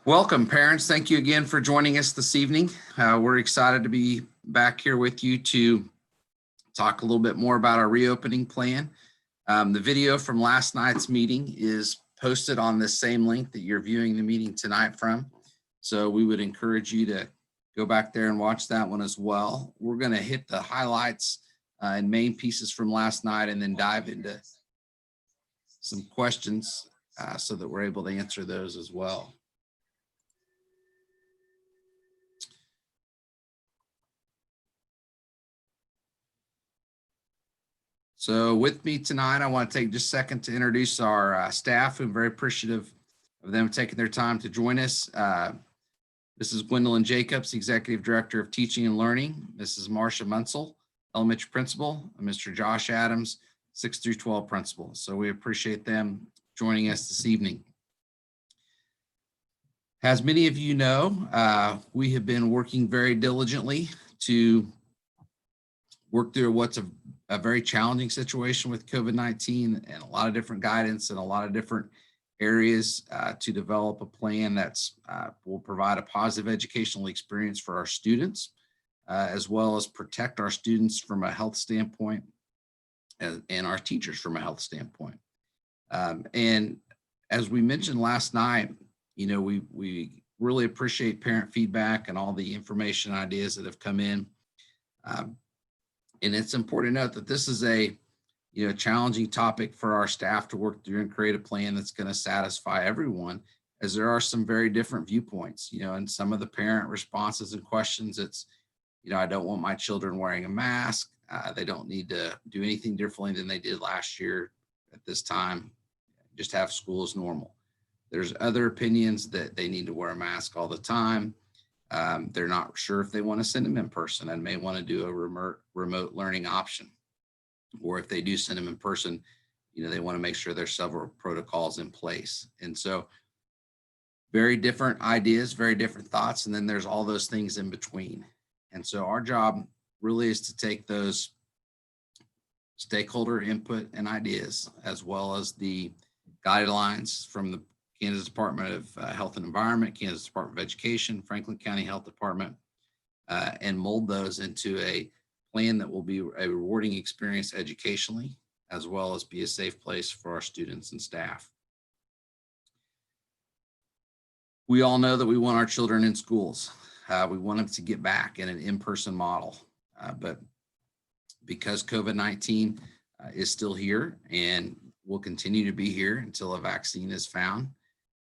Welcome, parents. Thank you again for joining us this evening. We're excited to be back here with you to talk a little bit more about our reopening plan. The video from last night's meeting is posted on this same link that you're viewing the meeting tonight from. So we would encourage you to go back there and watch that one as well. We're going to hit the highlights and main pieces from last night and then dive into some questions so that we're able to answer those as well. So with me tonight, I want to take just a second to introduce our staff. I'm very appreciative of them taking their time to join us. This is Gwendolyn Jacobs, Executive Director of Teaching and Learning. Mrs. Marcia Munsell, Elementary Principal, and Mr. Josh Adams, 6 through 12 Principal. So we appreciate them joining us this evening. As many of you know, we have been working very diligently to work through what's a very challenging situation with COVID-19 and a lot of different guidance and a lot of different areas to develop a plan that's will provide a positive educational experience for our students, as well as protect our students from a health standpoint and our teachers from a health standpoint. And as we mentioned last night, you know, we really appreciate parent feedback and all the information and ideas that have come in. And it's important to note that this is a challenging topic for our staff to work through and create a plan that's going to satisfy everyone, as there are some very different viewpoints. And some of the parent responses and questions, it's, I don't want my children wearing a mask. They don't need to do anything differently than they did last year at this time. Just have school as normal. There's other opinions that they need to wear a mask all the time. They're not sure if they want to send them in person and may want to do a remote learning option. Or if they do send them in person, they want to make sure there's several protocols in place. And so very different ideas, very different thoughts. And then there's all those things in between. And so our job really is to take those stakeholder input and ideas, as well as the guidelines from the Kansas Department of Health and Environment, Kansas Department of Education, Franklin County Health Department, and mold those into a plan that will be a rewarding experience educationally, as well as be a safe place for our students and staff. We all know that we want our children in schools. We want them to get back in an in-person model, but because COVID-19 is still here and will continue to be here until a vaccine is found,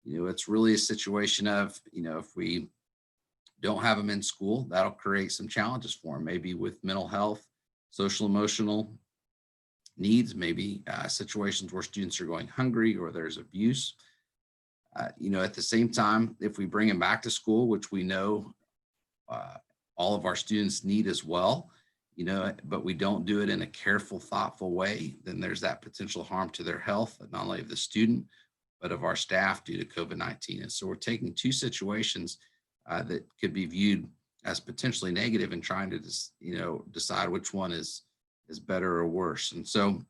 it's really a situation of, if we don't have them in school, that'll create some challenges for them, maybe with mental health, social, emotional needs, maybe situations where students are going hungry or there's abuse. At the same time, if we bring them back to school, which we know all of our students need as well, but we don't do it in a careful, thoughtful way, then there's that potential harm to their health, not only of the student, but of our staff due to COVID-19. And so we're taking two situations that could be viewed as potentially negative and trying to decide which one is better or worse. And so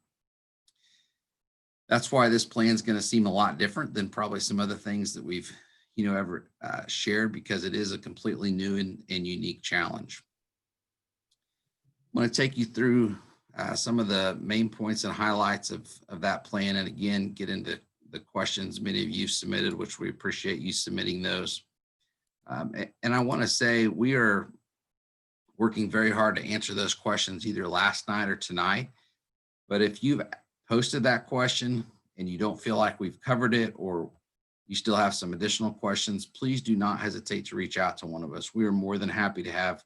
that's why this plan is going to seem a lot different than probably some other things that we've ever shared, because it is a completely new and unique challenge. I want to take you through some of the main points and highlights of that plan, and again get into the questions many of you submitted, which we appreciate you submitting those. And I want to say we are working very hard to answer those questions either last night or tonight. But if you've posted that question and you don't feel like we've covered it, or you still have some additional questions, please do not hesitate to reach out to one of us. We are more than happy to have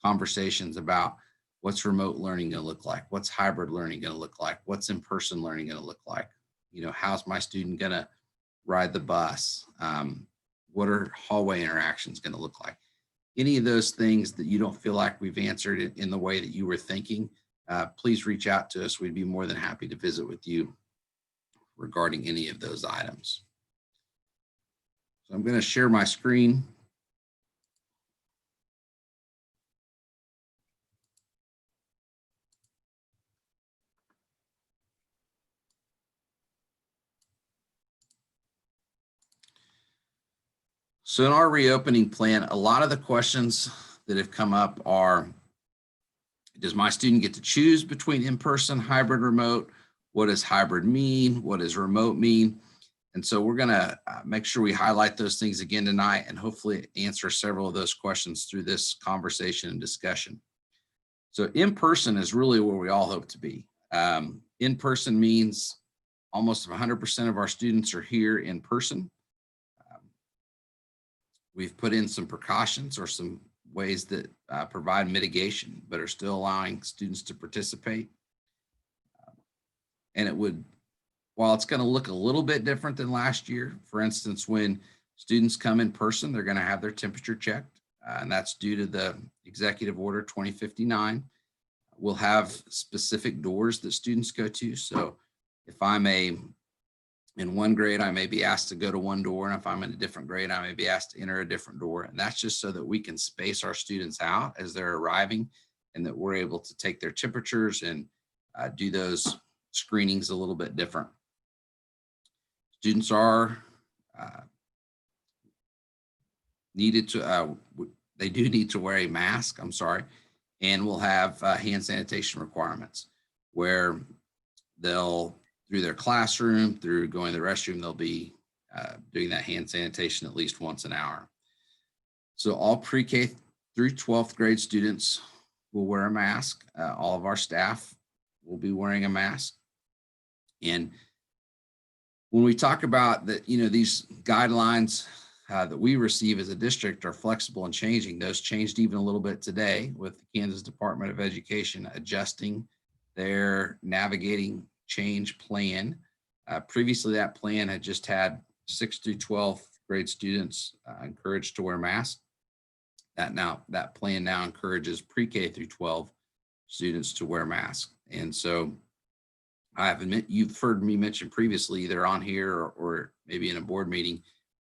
conversations about what's remote learning going to look like, what's hybrid learning going to look like, what's in-person learning going to look like, how's my student going to ride the bus, what are hallway interactions going to look like. Any of those things that you don't feel like we've answered it in the way that you were thinking, please reach out to us. We'd be more than happy to visit with you regarding any of those items. So I'm going to share my screen. So in our reopening plan, a lot of the questions that have come up are, does my student get to choose between in-person, hybrid, remote? What does hybrid mean? What does remote mean? And so we're going to make sure we highlight those things again tonight and hopefully answer several of those questions through this conversation and discussion. So in-person is really where we all hope to be. In-person means almost 100% of our students are here in person. We've put in some precautions or some ways that provide mitigation, but are still allowing students to participate. And it would, while it's going to look a little bit different than last year, for instance, when students come in person, they're going to have their temperature checked, and that's due to the Executive Order 2059. We'll have specific doors that students go to. So if I'm in one grade, I may be asked to go to one door, and if I'm in a different grade, I may be asked to enter a different door. And that's just so that we can space our students out as they're arriving, and that we're able to take their temperatures and do those screenings a little bit different. Students are needed to, they do need to wear a mask, I'm sorry, and we'll have hand sanitation requirements where they'll, through their classroom, through going to the restroom, they'll be doing that hand sanitation at least once an hour. So all pre-K through 12th grade students will wear a mask. All of our staff will be wearing a mask. And when we talk about that, you know, these guidelines that we receive as a district are flexible and changing. Those changed even a little bit today with the Kansas Department of Education adjusting their navigating change plan. Previously, that plan had just had 6th through 12th grade students encouraged to wear masks. That plan now encourages pre-K through 12 students to wear masks. And so you've heard me mention previously, either on here or maybe in a board meeting,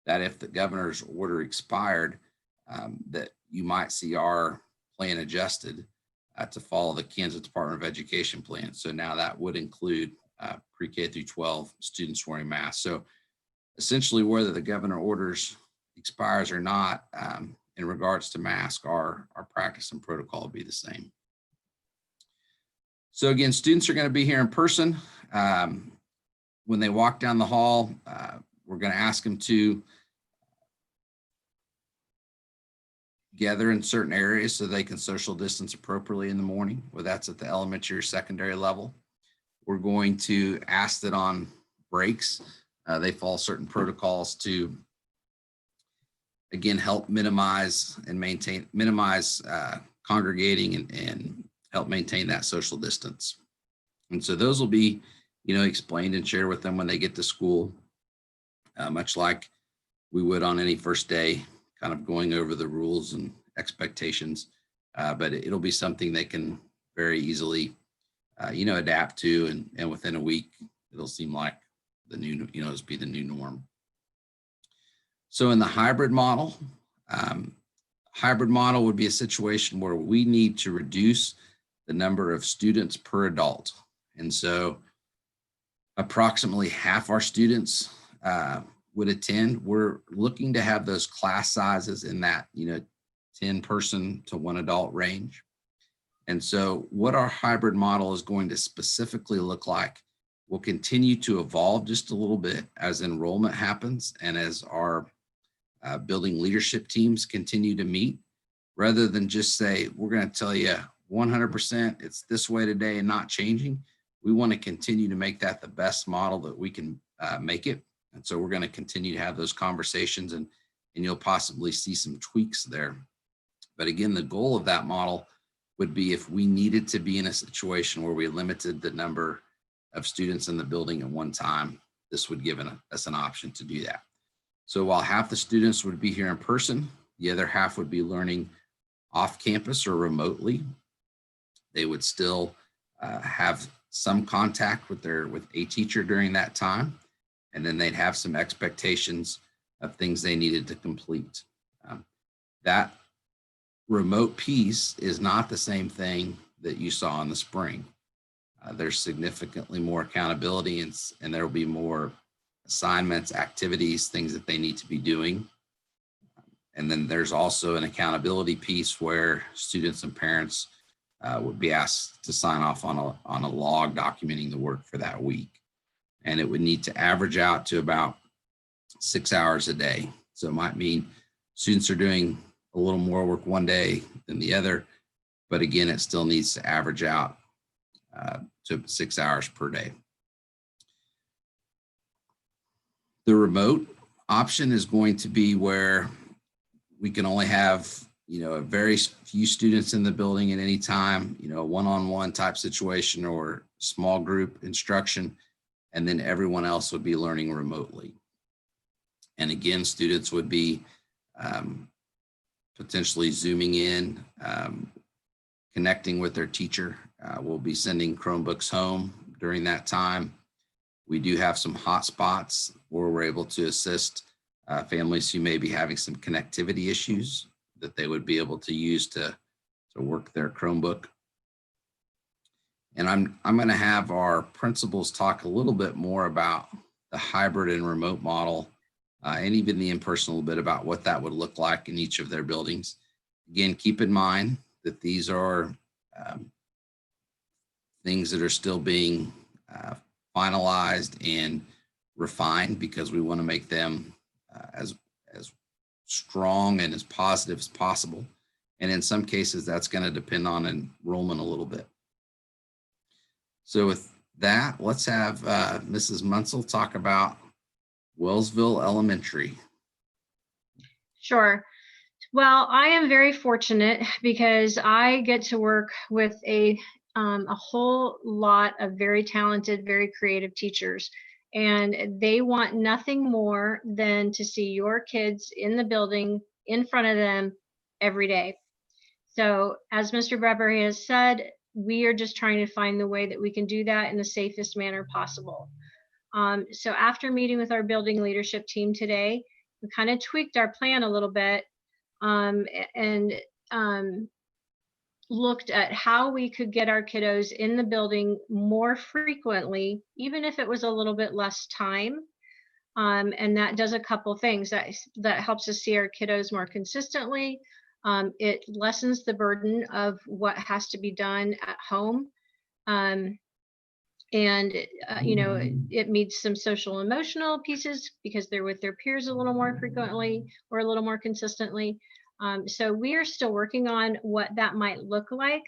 that if the governor's order expired, that you might see our plan adjusted to follow the Kansas Department of Education plan. So now that would include pre-K through 12 students wearing masks. So essentially, whether the governor orders expires or not, in regards to masks, our practice and protocol will be the same. So again, students are going to be here in person. When they walk down the hall, we're going to ask them to gather in certain areas so they can social distance appropriately in the morning, whether that's at the elementary or secondary level. We're going to ask that on breaks, they follow certain protocols to, again, help minimize congregating and help maintain that social distance. And so those will be, you know, explained and shared with them when they get to school, much like we would on any first day, kind of going over the rules and expectations, but it'll be something they can very easily, you know, adapt to, and within a week, it'll seem like the new, you know, it'll be the new norm. So in the hybrid model would be a situation where we need to reduce the number of students per adult. And so approximately half our students would attend. We're looking to have those class sizes in that, you know, 10 person to 1 adult range. And so what our hybrid model is going to specifically look like will continue to evolve just a little bit as enrollment happens and as our building leadership teams continue to meet, rather than just say, we're going to tell you 100% it's this way today and not changing. We want to continue to make that the best model that we can make it. And so we're going to continue to have those conversations, and you'll possibly see some tweaks there. But again, the goal of that model would be if we needed to be in a situation where we limited the number of students in the building at one time, this would give us an option to do that. So while half the students would be here in person, the other half would be learning off campus or remotely. They would still have some contact with a teacher during that time, and then they'd have some expectations of things they needed to complete. That remote piece is not the same thing that you saw in the spring. There's significantly more accountability, and there will be more assignments, activities, things that they need to be doing. And then there's also an accountability piece where students and parents would be asked to sign off on a log documenting the work for that week. And it would need to average out to about 6 hours a day. So it might mean students are doing a little more work one day than the other, but again, it still needs to average out to 6 hours per day. The remote option is going to be where we can only have, a very few students in the building at any time, a one-on-one type situation or small group instruction, and then everyone else would be learning remotely. And again, students would be potentially Zooming in, connecting with their teacher. We'll be sending Chromebooks home during that time. We do have some hotspots where we're able to assist families who may be having some connectivity issues that they would be able to use to work their Chromebook. And I'm going to have our principals talk a little bit more about the hybrid and remote model, and even the in-person a little bit about what that would look like in each of their buildings. Again, keep in mind that these are things that are still being finalized and refined, because we want to make them as strong and as positive as possible. And in some cases, that's going to depend on enrollment a little bit. So with that, let's have Mrs. Munsell talk about Wellsville Elementary. Sure. Well, I am very fortunate because I get to work with a whole lot of very talented, very creative teachers, and they want nothing more than to see your kids in the building in front of them every day. So as Mr. Bradbury has said, we are just trying to find the way that we can do that in the safest manner possible. So after meeting with our building leadership team today, we kind of tweaked our plan a little bit and looked at how we could get our kiddos in the building more frequently, even if it was a little bit less time. And that does a couple things. That helps us see our kiddos more consistently. It lessens the burden of what has to be done at home. It meets some social emotional pieces because they're with their peers a little more frequently or a little more consistently. So we are still working on what that might look like,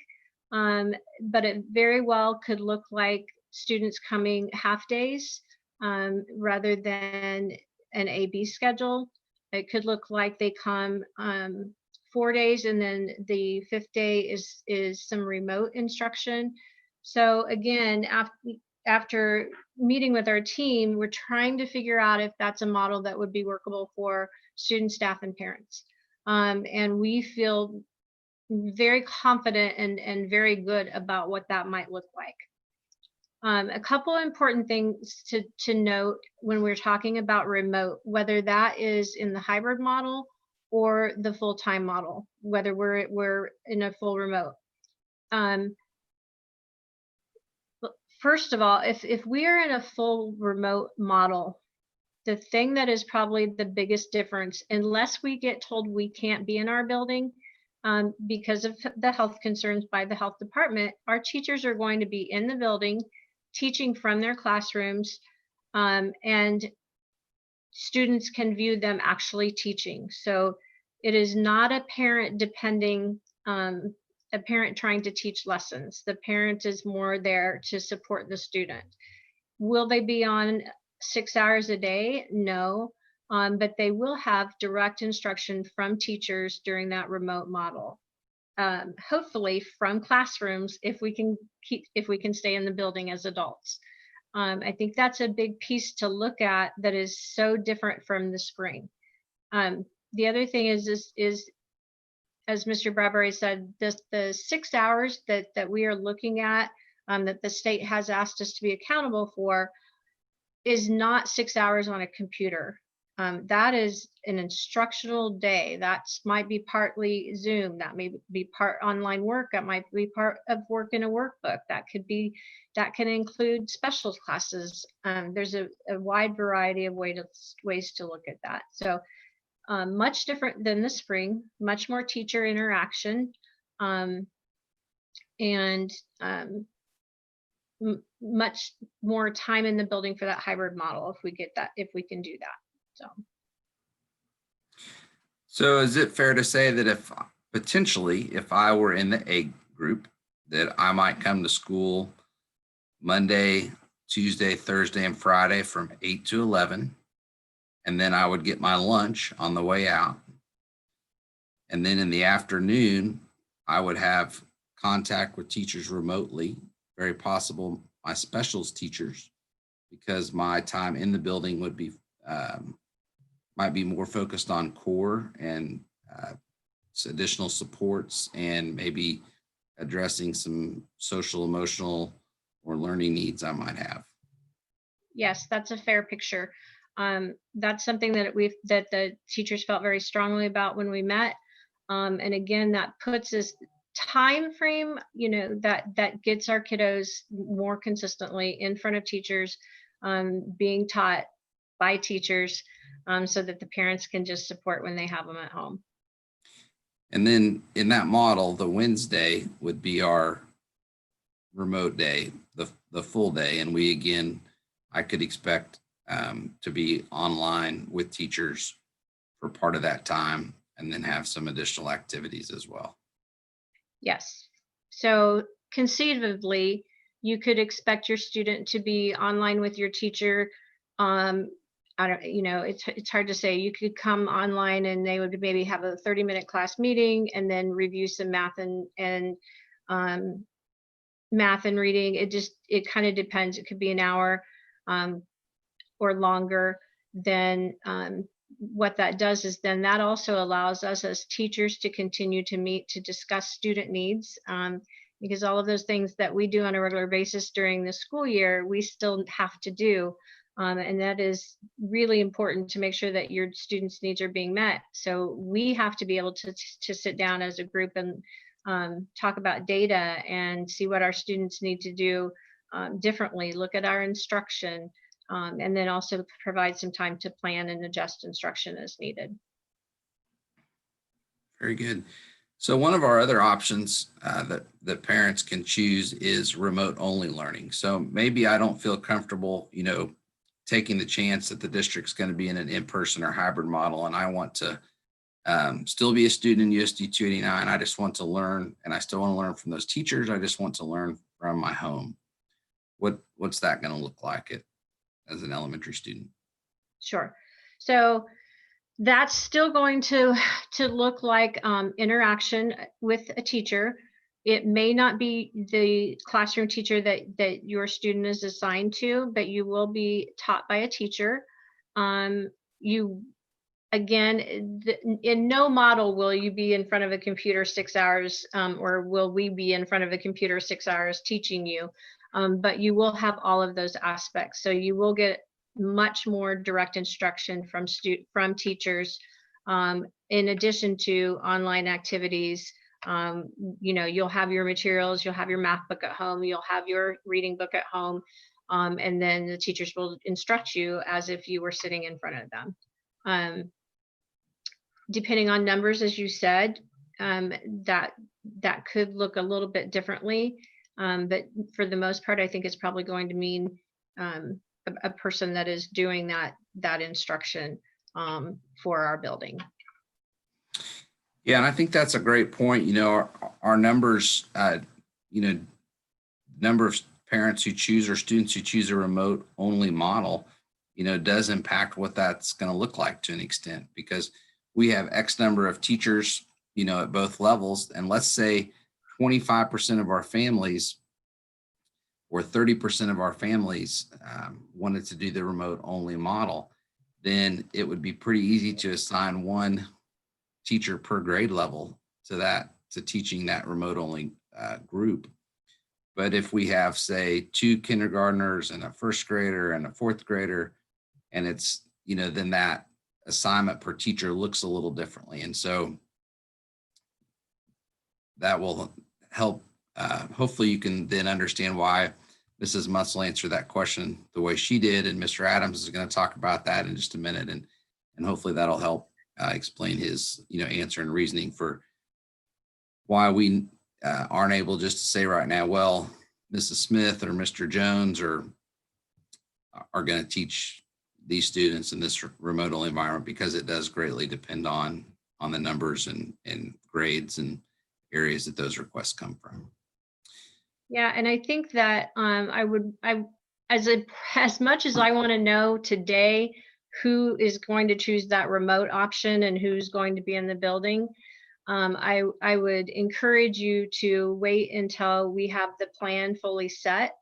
but it very well could look like students coming half days rather than an A-B schedule. It could look like they come 4 days and then the 5th day is some remote instruction. So again, after meeting with our team, we're trying to figure out if that's a model that would be workable for students, staff, and parents. And we feel very confident and very good about what that might look like. A couple important things to note when we're talking about remote, whether that is in the hybrid model or the full-time model, whether we're in a full remote. First of all, if we are in a full remote model, the thing that is probably the biggest difference, unless we get told we can't be in our building because of the health concerns by the health department, our teachers are going to be in the building teaching from their classrooms, and students can view them actually teaching. So it is not a parent depending, a parent trying to teach lessons. The parent is more there to support the student. Will they be on 6 hours a day? No, but they will have direct instruction from teachers during that remote model. Hopefully from classrooms if we can stay in the building as adults. I think that's a big piece to look at that is so different from the spring. The other thing is as Mr. Bradbury said, the 6 hours that we are looking at, that the state has asked us to be accountable for, is not 6 hours on a computer. That is an instructional day. That might be partly Zoom. That may be part online work. That might be part of work in a workbook. That can include special classes. There's a wide variety of ways to look at that. So much different than the spring, much more teacher interaction, and much more time in the building for that hybrid model if we get that, if we can do that. So is it fair to say that if potentially, if I were in the A group, that I might come to school Monday, Tuesday, Thursday, and Friday from 8 to 11, and then I would get my lunch on the way out. And then in the afternoon, I would have contact with teachers remotely, very possible my specials teachers, because my time in the building would be might be more focused on core and additional supports, and maybe addressing some social, emotional, or learning needs I might have. Yes, that's a fair picture. That's something that that the teachers felt very strongly about when we met. And again, that puts us time frame, that gets our kiddos more consistently in front of teachers, being taught by teachers, so that the parents can just support when they have them at home. And then in that model, the Wednesday would be our remote day, the full day. And I could expect to be online with teachers for part of that time, and then have some additional activities as well. Yes. So conceivably, you could expect your student to be online with your teacher. It's hard to say. You could come online and they would maybe have a 30-minute class meeting and then review some math and reading. It kind of depends. It could be an hour or longer. Then what that does is then that also allows us as teachers to continue to meet to discuss student needs, because all of those things that we do on a regular basis during the school year, we still have to do. And that is really important to make sure that your students' needs are being met. So we have to be able to sit down as a group and talk about data and see what our students need to do differently, look at our instruction, and then also provide some time to plan and adjust instruction as needed. Very good. So one of our other options that parents can choose is remote only learning. So maybe I don't feel comfortable, taking the chance that the district's going to be in an in-person or hybrid model, and I want to still be a student in USD 289. I just want to learn, and I still want to learn from those teachers. I just want to learn from my home. What's that going to look like as an elementary student? Sure. So that's still going to look like interaction with a teacher. It may not be the classroom teacher that your student is assigned to, but you will be taught by a teacher. In no model will you be in front of a computer 6 hours, or will we be in front of a computer 6 hours teaching you, but you will have all of those aspects. So you will get much more direct instruction from teachers, in addition to online activities. You'll have your materials, you'll have your math book at home, you'll have your reading book at home, and then the teachers will instruct you as if you were sitting in front of them. Depending on numbers, as you said, that could look a little bit differently, but for the most part, I think it's probably going to mean a person that is doing that instruction for our building. Yeah, and I think that's a great point. Our numbers, number of parents who choose or students who choose a remote only model, does impact what that's going to look like to an extent, because we have X number of teachers, at both levels. And let's say 25% of our families or 30% of our families wanted to do the remote only model, then it would be pretty easy to assign one teacher per grade level to teaching that remote only group. But if we have, say, 2 kindergartners and a first grader and a fourth grader, and it's, then that assignment per teacher looks a little differently. And so that will help. Hopefully you can then understand why Mrs. Munsell answered that question the way she did. And Mr. Adams is going to talk about that in just a minute. And hopefully that'll help explain his, answer and reasoning for why we aren't able just to say right now, well, Mrs. Smith or Mr. Jones are going to teach these students in this remote only environment, because it does greatly depend on the numbers and grades and areas that those requests come from. Yeah, and I think that as much as I want to know today who is going to choose that remote option and who's going to be in the building, I would encourage you to wait until we have the plan fully set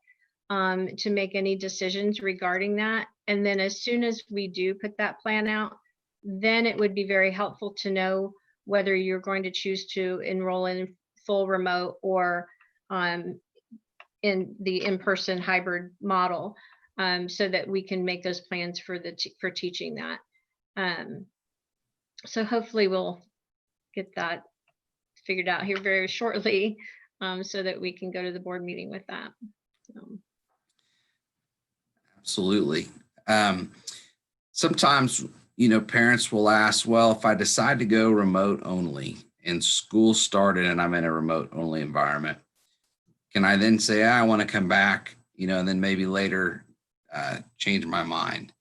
to make any decisions regarding that. And then as soon as we do put that plan out, then it would be very helpful to know whether you're going to choose to enroll in full remote or in the in-person hybrid model, so that we can make those plans for teaching that. So hopefully we'll get that figured out here very shortly, so that we can go to the board meeting with that. Absolutely. Sometimes, parents will ask, well, if I decide to go remote only and school started and I'm in a remote only environment, can I then say, I want to come back, and then maybe later change my mind?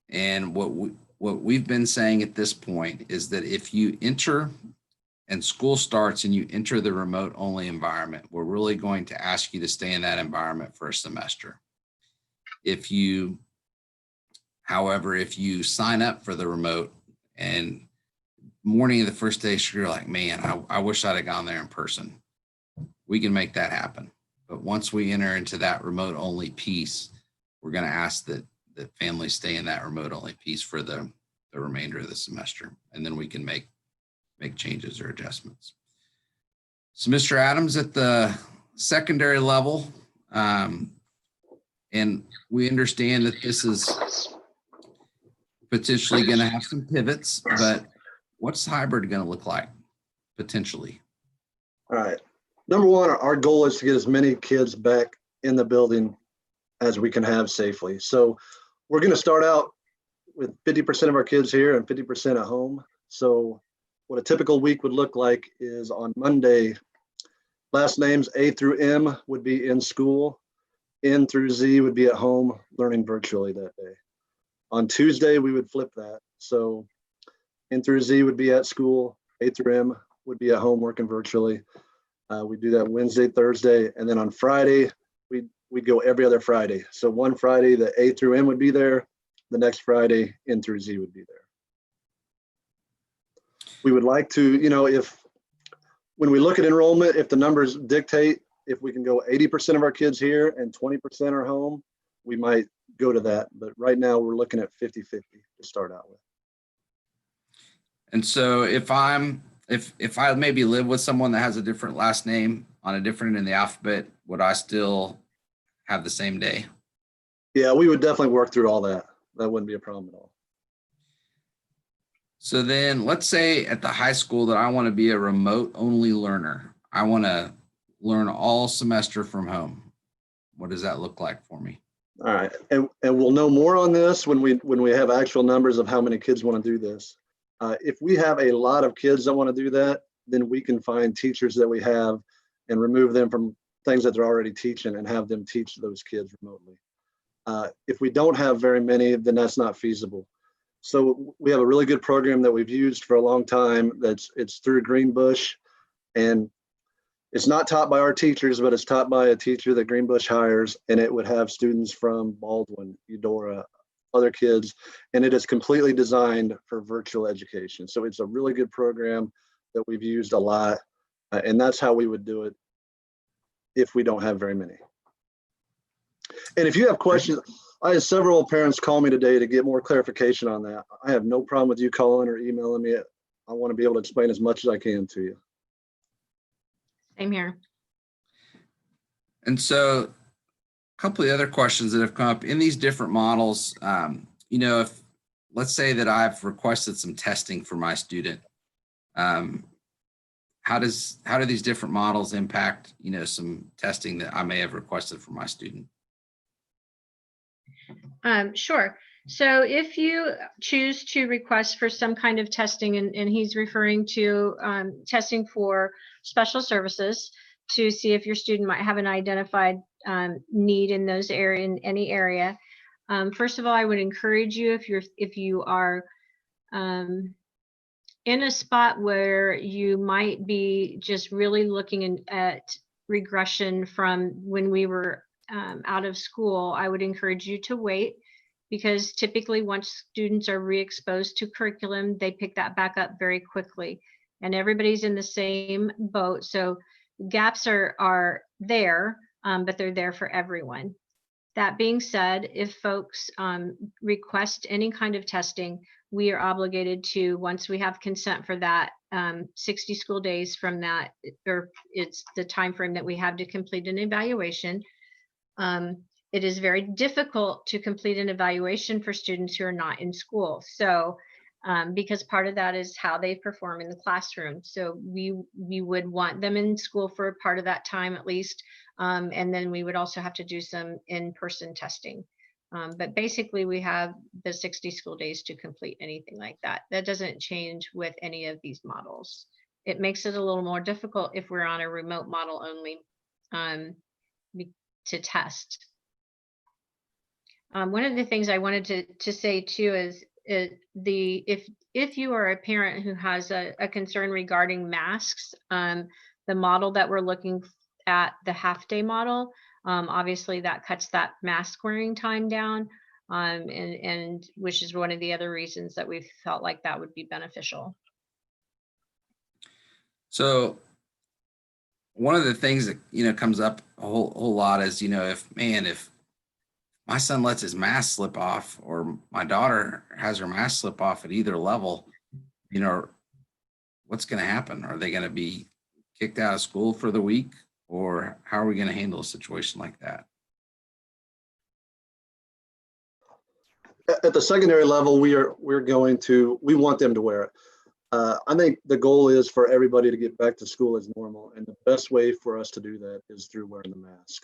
And what we've been saying at this point is that if you enter and school starts and you enter the remote only environment, we're really going to ask you to stay in that environment for a semester. However, if you sign up for the remote and morning of the first day, you're like, man, I wish I'd have gone there in person, we can make that happen. But once we enter into that remote only piece, we're going to ask that families stay in that remote only piece for the remainder of the semester, and then we can make changes or adjustments. So Mr. Adams, at the secondary level, and we understand that this is potentially going to have some pivots, but what's hybrid going to look like potentially? All right. Number one, our goal is to get as many kids back in the building as we can have safely. So we're going to start out with 50% of our kids here and 50% at home. So what a typical week would look like is on Monday, last names A through M would be in school. N through Z would be at home learning virtually that day. On Tuesday, we would flip that. So N through Z would be at school, A through M would be at home working virtually. We do that Wednesday, Thursday, and then on Friday, we'd go every other Friday. So one Friday, the A through M would be there. The next Friday, N through Z would be there. We would like to, when we look at enrollment, if the numbers dictate, if we can go 80% of our kids here and 20% are home, we might go to that. But right now we're looking at 50-50 to start out with. And so if I maybe live with someone that has a different last name on a different end of the alphabet, would I still have the same day? Yeah, we would definitely work through all that. That wouldn't be a problem at all. So then let's say at the high school that I want to be a remote only learner. I want to learn all semester from home. What does that look like for me? All right, and we'll know more on this when we have actual numbers of how many kids want to do this. If we have a lot of kids that want to do that, then we can find teachers that we have and remove them from things that they're already teaching and have them teach those kids remotely. If we don't have very many, then that's not feasible. So we have a really good program that we've used for a long time. It's through Greenbush, and it's not taught by our teachers, but it's taught by a teacher that Greenbush hires, and it would have students from Baldwin, Eudora, other kids, and it is completely designed for virtual education. So it's a really good program that we've used a lot, and that's how we would do it if we don't have very many. And if you have questions, I had several parents call me today to get more clarification on that. I have no problem with you calling or emailing me. I want to be able to explain as much as I can to you. Same here. And so a couple of the other questions that have come up in these different models, if let's say that I've requested some testing for my student, how do these different models impact, some testing that I may have requested for my student? Sure. So if you choose to request for some kind of testing, and he's referring to testing for special services to see if your student might have an identified need in those area, in any area. First of all, I would encourage you, if you are in a spot where you might be just really looking at regression from when we were out of school, I would encourage you to wait, because typically once students are re-exposed to curriculum, they pick that back up very quickly, and everybody's in the same boat. So gaps are there, but they're there for everyone. That being said, if folks request any kind of testing, we are obligated to, once we have consent for that, 60 school days from that, or it's the time frame that we have to complete an evaluation. It is very difficult to complete an evaluation for students who are not in school. So because part of that is how they perform in the classroom. So we would want them in school for a part of that time at least. And then we would also have to do some in-person testing. But basically we have the 60 school days to complete anything like that. That doesn't change with any of these models. It makes it a little more difficult if we're on a remote model only to test. One of the things I wanted to say too is if you are a parent who has a concern regarding masks, the model that we're looking at, the half-day model, obviously that cuts that mask wearing time down, and which is one of the other reasons that we felt like that would be beneficial. So one of the things that, comes up a whole lot is, if my son lets his mask slip off, or my daughter has her mask slip off at either level, what's going to happen? Are they going to be kicked out of school for the week, or how are we going to handle a situation like that? At the secondary level, we want them to wear it. I think the goal is for everybody to get back to school as normal, and the best way for us to do that is through wearing the mask.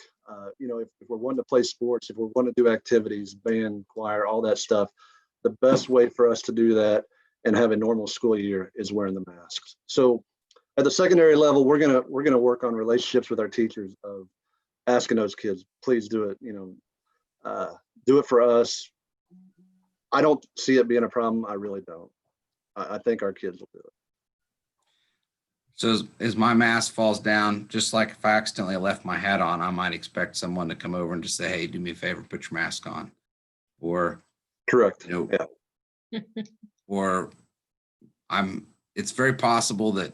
If we're wanting to play sports, if we're wanting to do activities, band, choir, all that stuff, the best way for us to do that and have a normal school year is wearing the masks. So at the secondary level, we're gonna work on relationships with our teachers of asking those kids, please do it. Do it for us. I don't see it being a problem. I really don't. I think our kids will do it. So as my mask falls down, just like if I accidentally left my hat on, I might expect someone to come over and just say, hey, do me a favor, put your mask on. Or, Correct. Yeah. Or it's very possible that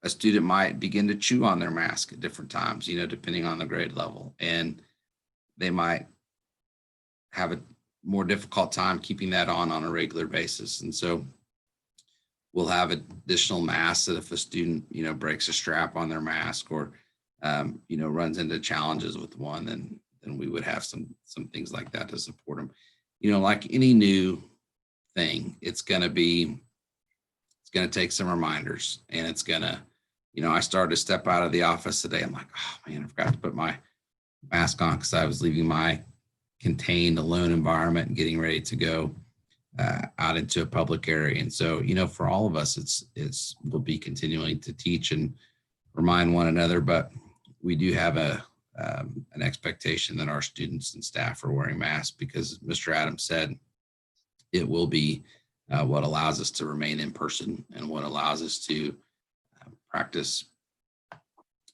a student might begin to chew on their mask at different times, depending on the grade level. And they might have a more difficult time keeping that on a regular basis. And so we'll have additional masks that if a student, breaks a strap on their mask, or, runs into challenges with one, then we would have some things like that to support them. Like any new thing, it's going to take some reminders, and it's going to, I started to step out of the office today. I'm like, oh man, I forgot to put my mask on because I was leaving my contained, alone environment and getting ready to go out into a public area. And so, for all of us, we'll be continuing to teach and remind one another, but we do have an expectation that our students and staff are wearing masks, because Mr. Adams said it will be what allows us to remain in person and what allows us to practice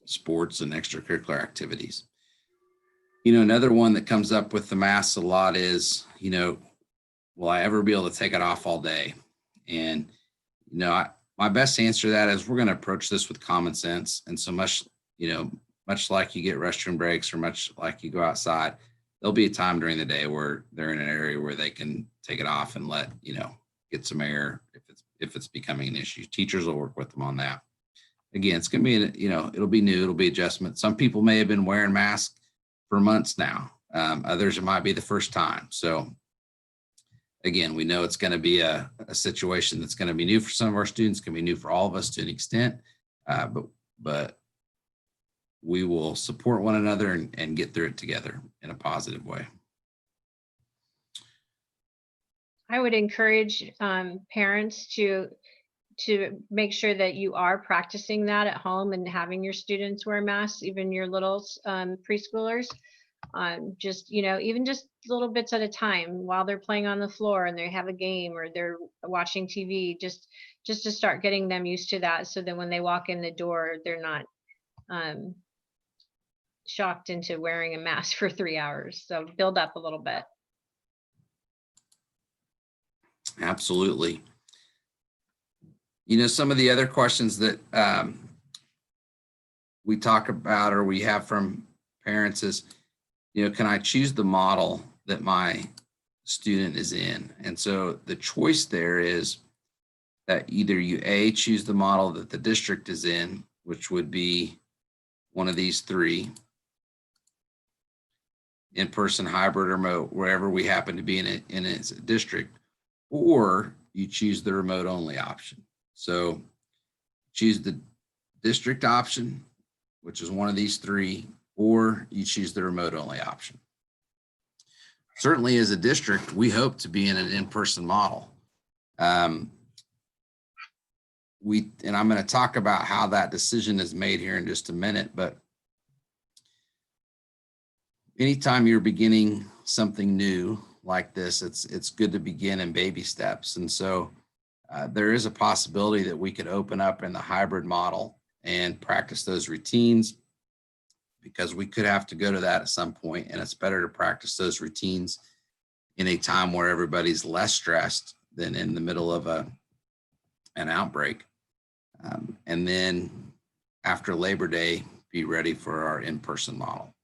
sports and extracurricular activities. Another one that comes up with the masks a lot is, will I ever be able to take it off all day? And, my best answer to that is we're going to approach this with common sense. And so much like you get restroom breaks, or much like you go outside, there'll be a time during the day where they're in an area where they can take it off and let, get some air if it's becoming an issue. Teachers will work with them on that. Again, it's going to be, it'll be new, it'll be adjustment. Some people may have been wearing masks for months now. Others, it might be the first time. So again, we know it's going to be a situation that's going to be new for some of our students, can be new for all of us to an extent, but we will support one another and get through it together in a positive way. I would encourage parents to make sure that you are practicing that at home and having your students wear masks, even your little preschoolers. Just, even just little bits at a time while they're playing on the floor and they have a game or they're watching TV, just to start getting them used to that, so that when they walk in the door, they're not um, shocked into wearing a mask for 3 hours. So build up a little bit. Absolutely. Some of the other questions that we talk about or we have from parents is, can I choose the model that my student is in? And so the choice there is that either you choose the model that the district is in, which would be one of these three: in-person, hybrid, or remote, wherever we happen to be in its district, or you choose the remote only option. So choose the district option, which is one of these three, or you choose the remote only option. Certainly as a district, we hope to be in an in-person model. And I'm going to talk about how that decision is made here in just a minute, but anytime you're beginning something new like this, it's good to begin in baby steps. And so there is a possibility that we could open up in the hybrid model and practice those routines, because we could have to go to that at some point, and it's better to practice those routines in a time where everybody's less stressed than in the middle of an outbreak. And then after Labor Day, be ready for our in-person model.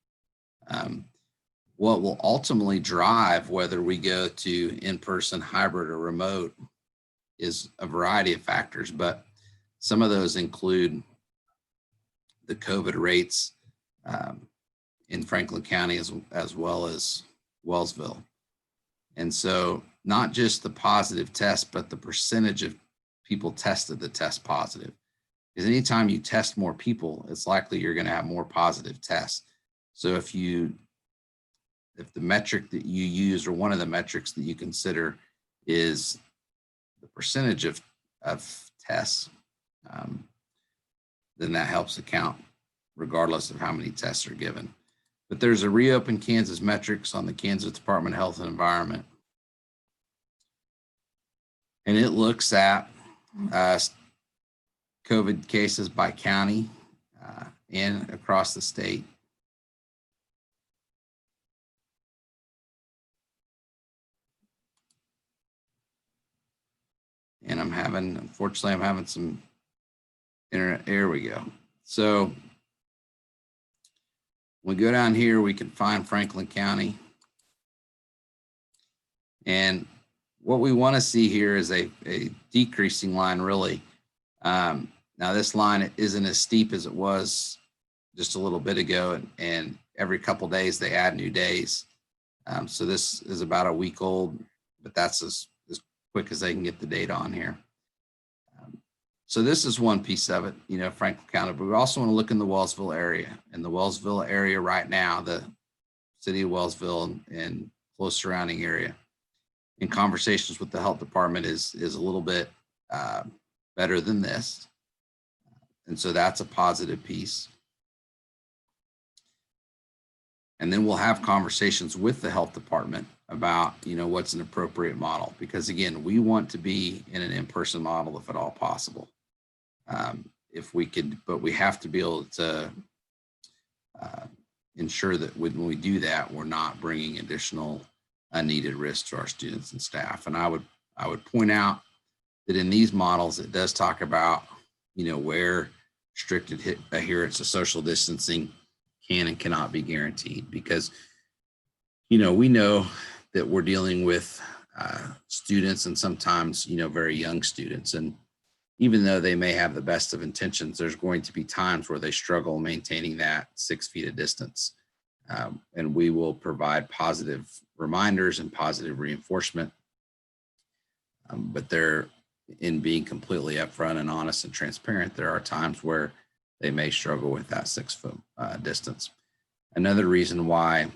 What will ultimately drive whether we go to in-person, hybrid, or remote is a variety of factors, but some of those include the COVID rates in Franklin County as well as Wellsville. And so not just the positive test, but the percentage of people tested that test positive. Because anytime you test more people, it's likely you're going to have more positive tests. So if the metric that you use, or one of the metrics that you consider, is the percentage of tests, then that helps account regardless of how many tests are given. But there's a Reopen Kansas metrics on the Kansas Department of Health and Environment. And it looks at COVID cases by county and across the state. And unfortunately, I'm having some internet. There we go. So we go down here, we can find Franklin County. And what we want to see here is a decreasing line, really. Now this line isn't as steep as it was just a little bit ago, and every couple days they add new days. So this is about a week old, but that's as quick as they can get the data on here. So this is one piece of it, Franklin County, but we also want to look in the Wellsville area. In the Wellsville area right now, the city of Wellsville and close surrounding area, in conversations with the health department, is a little bit better than this. And so that's a positive piece. And then we'll have conversations with the health department about, what's an appropriate model, because again, we want to be in an in-person model if at all possible. If we could, but we have to be able to ensure that when we do that, we're not bringing additional unneeded risk to our students and staff. And I would point out that in these models, it does talk about, where strict adherence to social distancing can and cannot be guaranteed, because, we know that we're dealing with students, and sometimes, very young students. And even though they may have the best of intentions, there's going to be times where they struggle maintaining that 6 feet of distance. And we will provide positive reminders and positive reinforcement. But in being completely upfront and honest and transparent, there are times where they may struggle with that 6 foot distance. Another reason why,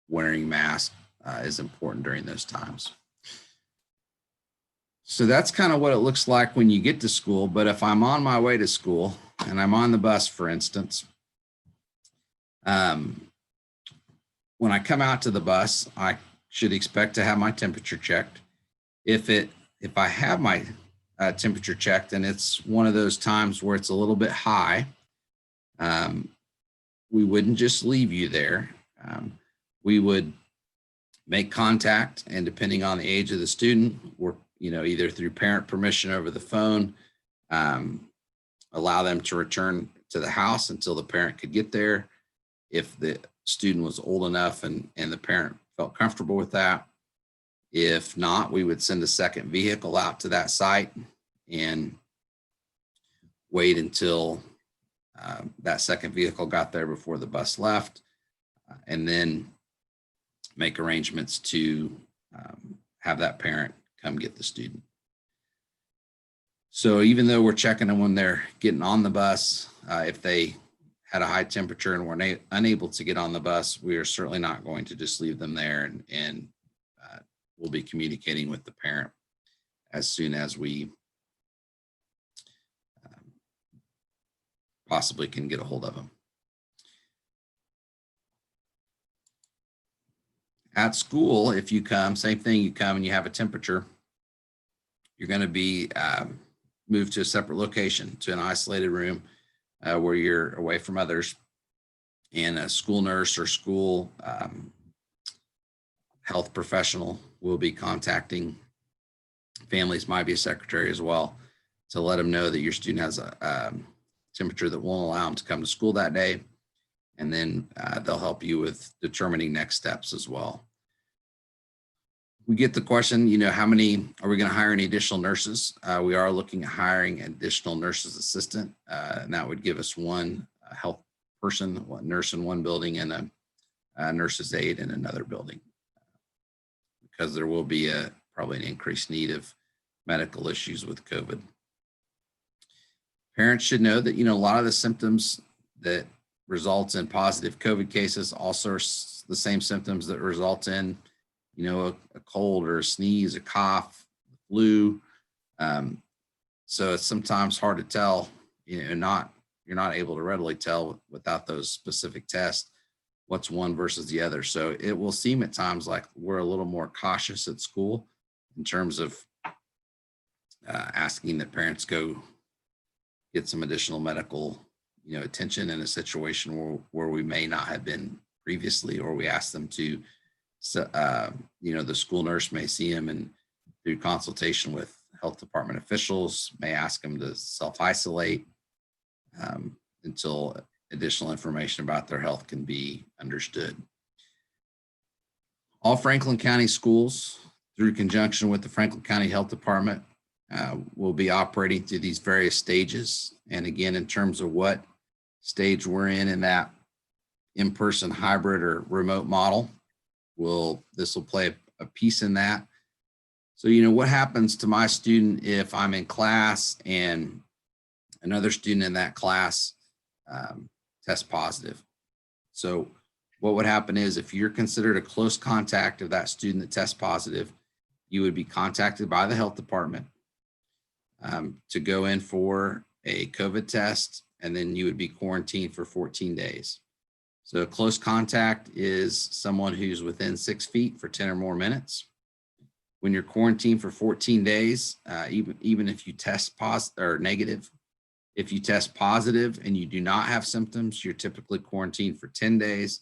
wearing masks is important during those times. So that's kind of what it looks like when you get to school. But if I'm on my way to school and I'm on the bus, for instance, when I come out to the bus, I should expect to have my temperature checked. If I have my temperature checked and it's one of those times where it's a little bit high, we wouldn't just leave you there. We would make contact, and depending on the age of the student, work, either through parent permission over the phone, allow them to return to the house until the parent could get there. If the student was old enough and the parent felt comfortable with that. If not, we would send a second vehicle out to that site and wait until that second vehicle got there before the bus left, and then make arrangements to have that parent come get the student. So even though we're checking them when they're getting on the bus, if they had a high temperature and were unable to get on the bus, we are certainly not going to just leave them there, and we'll be communicating with the parent as soon as we possibly can get a hold of them. At school, if you come, same thing, you come and you have a temperature, you're going to be moved to a separate location, to an isolated room where you're away from others, and a school nurse or school health professional will be contacting families, might be a secretary as well, to let them know that your student has a temperature that won't allow them to come to school that day. And then they'll help you with determining next steps as well. We get the question, how many, are we going to hire any additional nurses? We are looking at hiring an additional nurse's assistant, and that would give us one health person, one nurse in one building, and a nurse's aide in another building, because there will be probably an increased need of medical issues with COVID. Parents should know that, a lot of the symptoms that results in positive COVID cases also are the same symptoms that result in, a cold or a sneeze, a cough, flu. So it's sometimes hard to tell, you're not able to readily tell without those specific tests what's one versus the other. So it will seem at times like we're a little more cautious at school in terms of asking that parents go get some additional medical attention in a situation where we may not have been previously, or we ask them to, the school nurse may see them, and through consultation with health department officials may ask them to self-isolate until additional information about their health can be understood. All Franklin County schools, through conjunction with the Franklin County Health Department, will be operating through these various stages. And again, in terms of what stage we're in that in-person hybrid or remote model, this will play a piece in that. So, what happens to my student if I'm in class and another student in that class tests positive? So what would happen is, if you're considered a close contact of that student that tests positive, you would be contacted by the health department to go in for a COVID test, and then you would be quarantined for 14 days. So a close contact is someone who's within 6 feet for 10 or more minutes. When you're quarantined for 14 days, even if you test positive or negative, if you test positive and you do not have symptoms, you're typically quarantined for 10 days.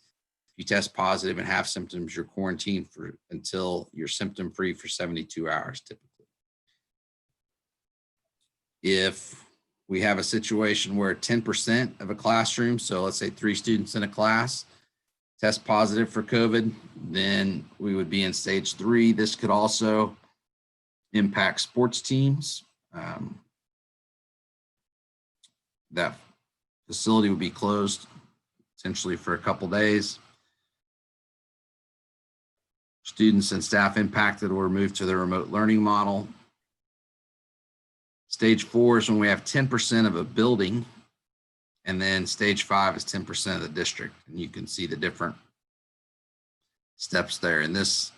If you test positive and have symptoms, you're quarantined until you're symptom-free for 72 hours typically. If we have a situation where 10% of a classroom, so let's say 3 students in a class, test positive for COVID, then we would be in stage 3. This could also impact sports teams. That facility would be closed essentially for a couple days. Students and staff impacted were moved to the remote learning model. Stage 4 is when we have 10% of a building, and then stage 5 is 10% of the district. And you can see the different steps there. And this,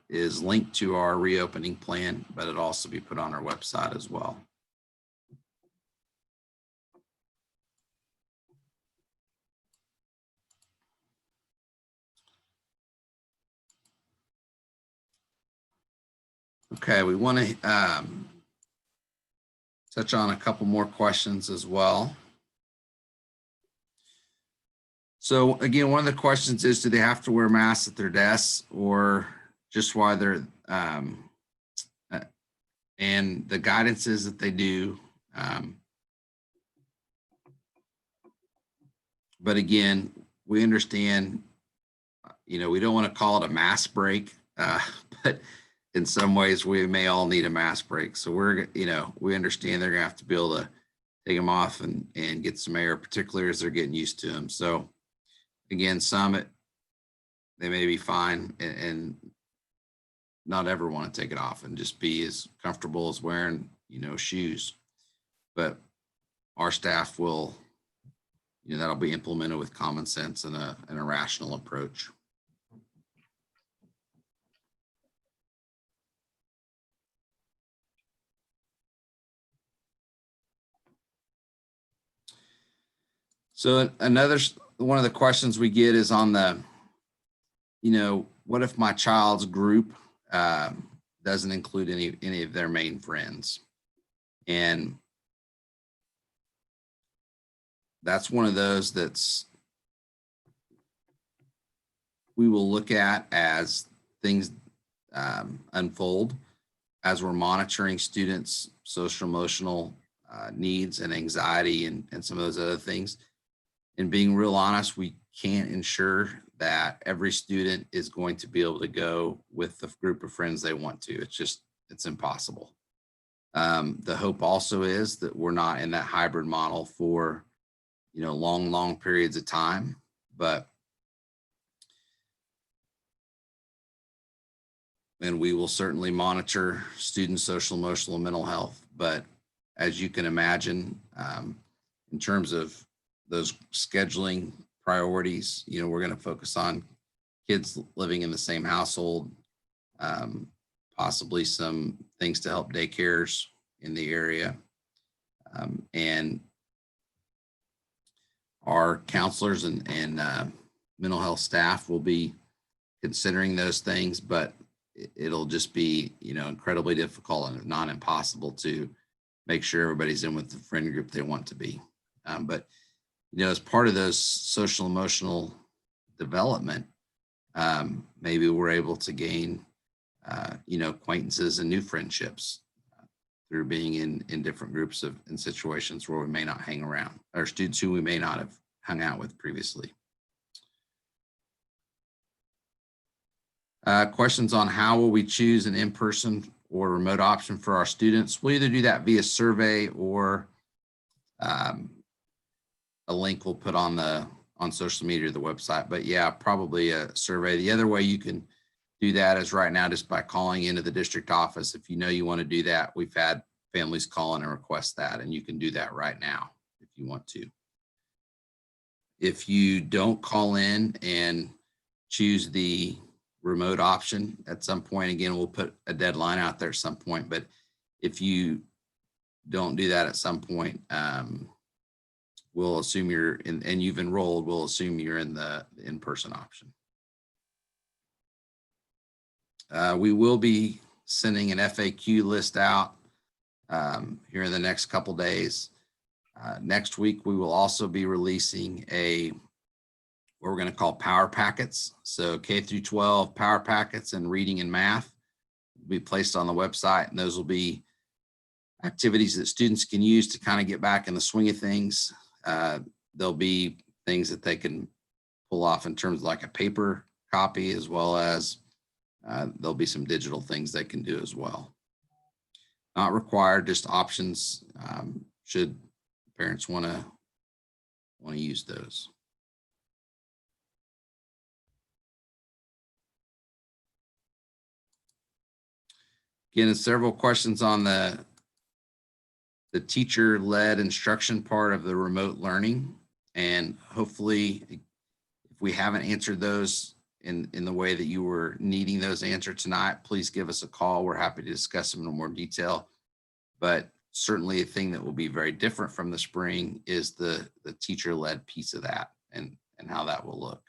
is linked to our reopening plan, but it'll also be put on our website as well. Okay, we want to touch on a couple more questions as well. So again, one of the questions is, do they have to wear masks at their desks, or just while they're, and the guidance is that they do. But again, we understand, we don't want to call it a mask break, but in some ways we may all need a mask break. So we understand they're gonna have to be able to take them off and get some air, particularly as they're getting used to them. So again, they may be fine and not ever want to take it off and just be as comfortable as wearing, shoes. But our staff will, that'll be implemented with common sense and a rational approach. So one of the questions we get is on the, what if my child's group doesn't include any of their main friends? And that's one of those we will look at as things unfold, as we're monitoring students' social emotional needs and anxiety and some of those other things. And being real honest, we can't ensure that every student is going to be able to go with the group of friends they want to. It's impossible. The hope also is that we're not in that hybrid model for, long periods of time, and we will certainly monitor students' social, emotional, and mental health. But as you can imagine, in terms of those scheduling priorities, we're going to focus on kids living in the same household, possibly some things to help daycares in the area. And our counselors and mental health staff will be considering those things, but it'll just be, incredibly difficult and not impossible to make sure everybody's in with the friend group they want to be. But as part of those social emotional development, maybe we're able to gain, acquaintances and new friendships through being in different groups in situations where we may not hang around, or students who we may not have hung out with previously. Questions on how will we choose an in-person or remote option for our students? We'll either do that via survey or a link we'll put on social media or the website. But yeah, probably a survey. The other way you can do that is right now just by calling into the district office. If you want to do that, we've had families call in and request that, and you can do that right now if you want to. If you don't call in and choose the remote option at some point, again, we'll put a deadline out there at some point, but if you don't do that at some point, we'll assume you're in and you've enrolled, we'll assume you're in the in-person option. We will be sending an FAQ list out here in the next couple days. Next week, we will also be releasing what we're going to call power packets. So K through 12 power packets and reading and math will be placed on the website, and those will be activities that students can use to kind of get back in the swing of things. There'll be things that they can pull off in terms of like a paper copy, as well as there'll be some digital things they can do as well. Not required, just options should parents want to use those. Again, several questions on the teacher-led instruction part of the remote learning. And hopefully, if we haven't answered those in the way that you were needing those answered tonight, please give us a call. We're happy to discuss them in more detail. But certainly a thing that will be very different from the spring is the teacher-led piece of that and how that will look.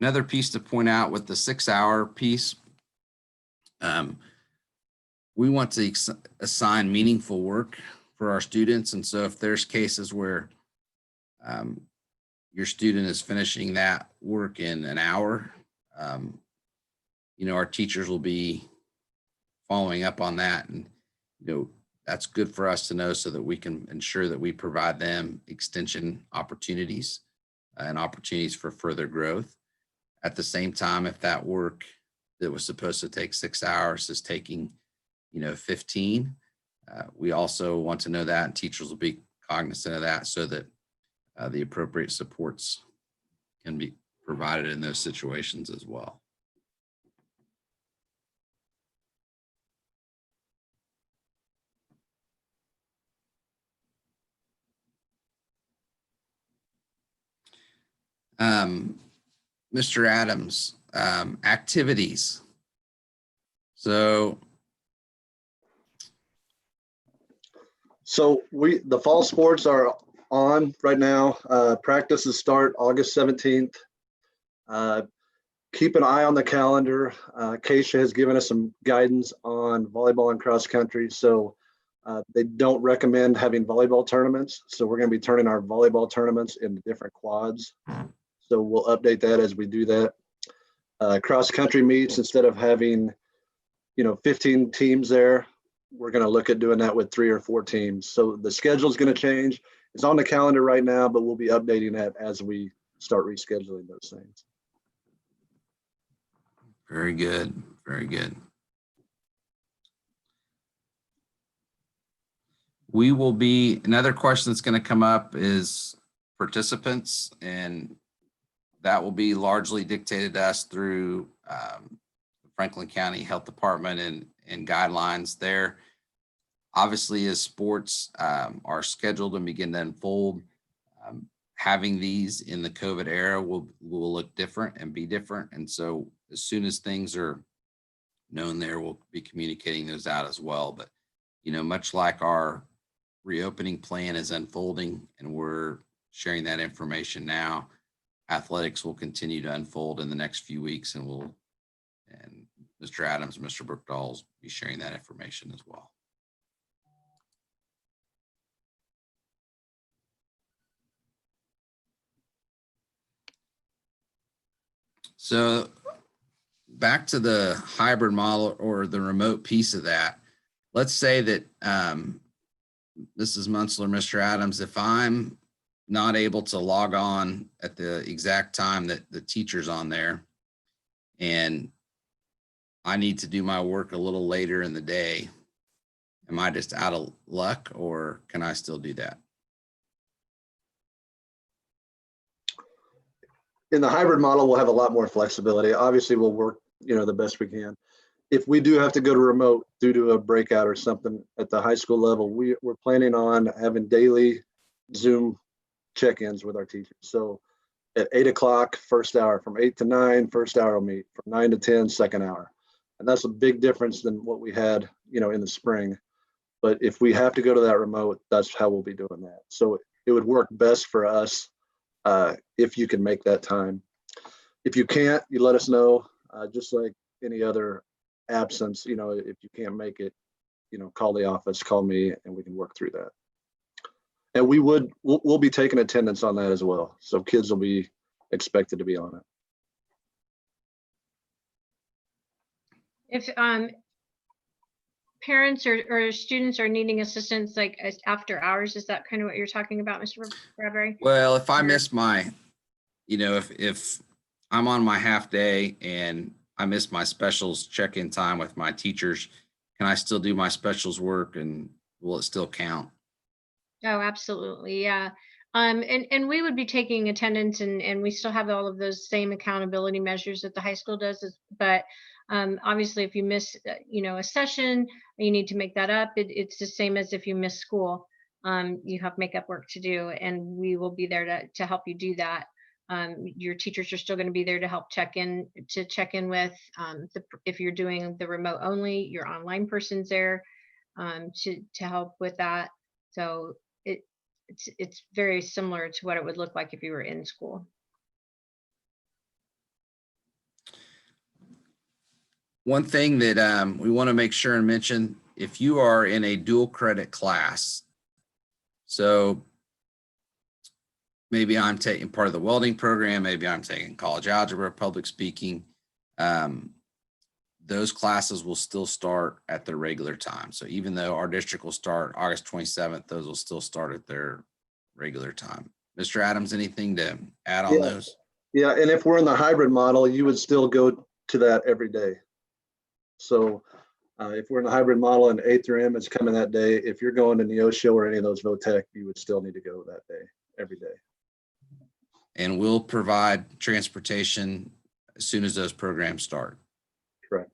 Another piece to point out with the 6-hour piece, we want to assign meaningful work for our students. And so if there's cases where your student is finishing that work in an hour, our teachers will be following up on that. And, that's good for us to know so that we can ensure that we provide them extension opportunities and opportunities for further growth. At the same time, if that work that was supposed to take 6 hours is taking, 15, we also want to know that, and teachers will be cognizant of that so that the appropriate supports can be provided in those situations as well. Mr. Adams, activities. So the fall sports are on right now. Practices start August 17th. Keep an eye on the calendar. Keisha has given us some guidance on volleyball and cross country. So they don't recommend having volleyball tournaments. So we're going to be turning our volleyball tournaments into different quads. So we'll update that as we do that. Cross country meets, instead of having, 15 teams there, we're going to look at doing that with 3 or 4 teams. So the schedule is going to change. It's on the calendar right now, but we'll be updating that as we start rescheduling those things. Very good. Very good. Another question that's going to come up is participants, and that will be largely dictated to us through Franklin County Health Department and guidelines there. Obviously, as sports are scheduled and begin to unfold, having these in the COVID era will look different and be different. And so as soon as things are known there, we'll be communicating those out as well. But, much like our reopening plan is unfolding and we're sharing that information now, athletics will continue to unfold in the next few weeks, and Mr. Adams, Mr. Brookdahl will be sharing that information as well. So back to the hybrid model or the remote piece of that. Let's say that Mrs. Munzler, Mr. Adams, if I'm not able to log on at the exact time that the teacher's on there, and I need to do my work a little later in the day, am I just out of luck, or can I still do that? In the hybrid model, we'll have a lot more flexibility. Obviously, we'll work, the best we can. If we do have to go to remote due to a breakout or something at the high school level, we're planning on having daily Zoom check-ins with our teachers. So at 8 o'clock, first hour, from 8 to 9, first hour will meet, from 9 to 10, second hour. And that's a big difference than what we had, in the spring. But if we have to go to that remote, that's how we'll be doing that. So it would work best for us if you can make that time. If you can't, you let us know, just like any other absence, if you can't make it, call the office, call me, and we can work through that. And we'll be taking attendance on that as well. So kids will be expected to be on it. If parents or students are needing assistance like after hours, is that kind of what you're talking about, Mr. Bradbury? Well, if I miss my, if I'm on my half day and I miss my specials check-in time with my teachers, can I still do my specials work, and will it still count? Oh, absolutely. Yeah. And we would be taking attendance, and we still have all of those same accountability measures that the high school does. But obviously, if you miss, a session, you need to make that up. It's the same as if you miss school. You have makeup work to do, and we will be there to help you do that. Your teachers are still going to be there to help check in with, if you're doing the remote only, your online person's there to help with that. So it's very similar to what it would look like if you were in school. One thing that we want to make sure and mention, if you are in a dual credit class, so maybe I'm taking part of the welding program, maybe I'm taking college algebra, public speaking, those classes will still start at their regular time. So even though our district will start August 27th, those will still start at their regular time. Mr. Adams, anything to add on those? Yeah, and if we're in the hybrid model, you would still go to that every day. So if we're in a hybrid model and A through M is coming that day, if you're going to Neosho or any of those VOTEC, you would still need to go that day, every day. And we'll provide transportation as soon as those programs start. Correct.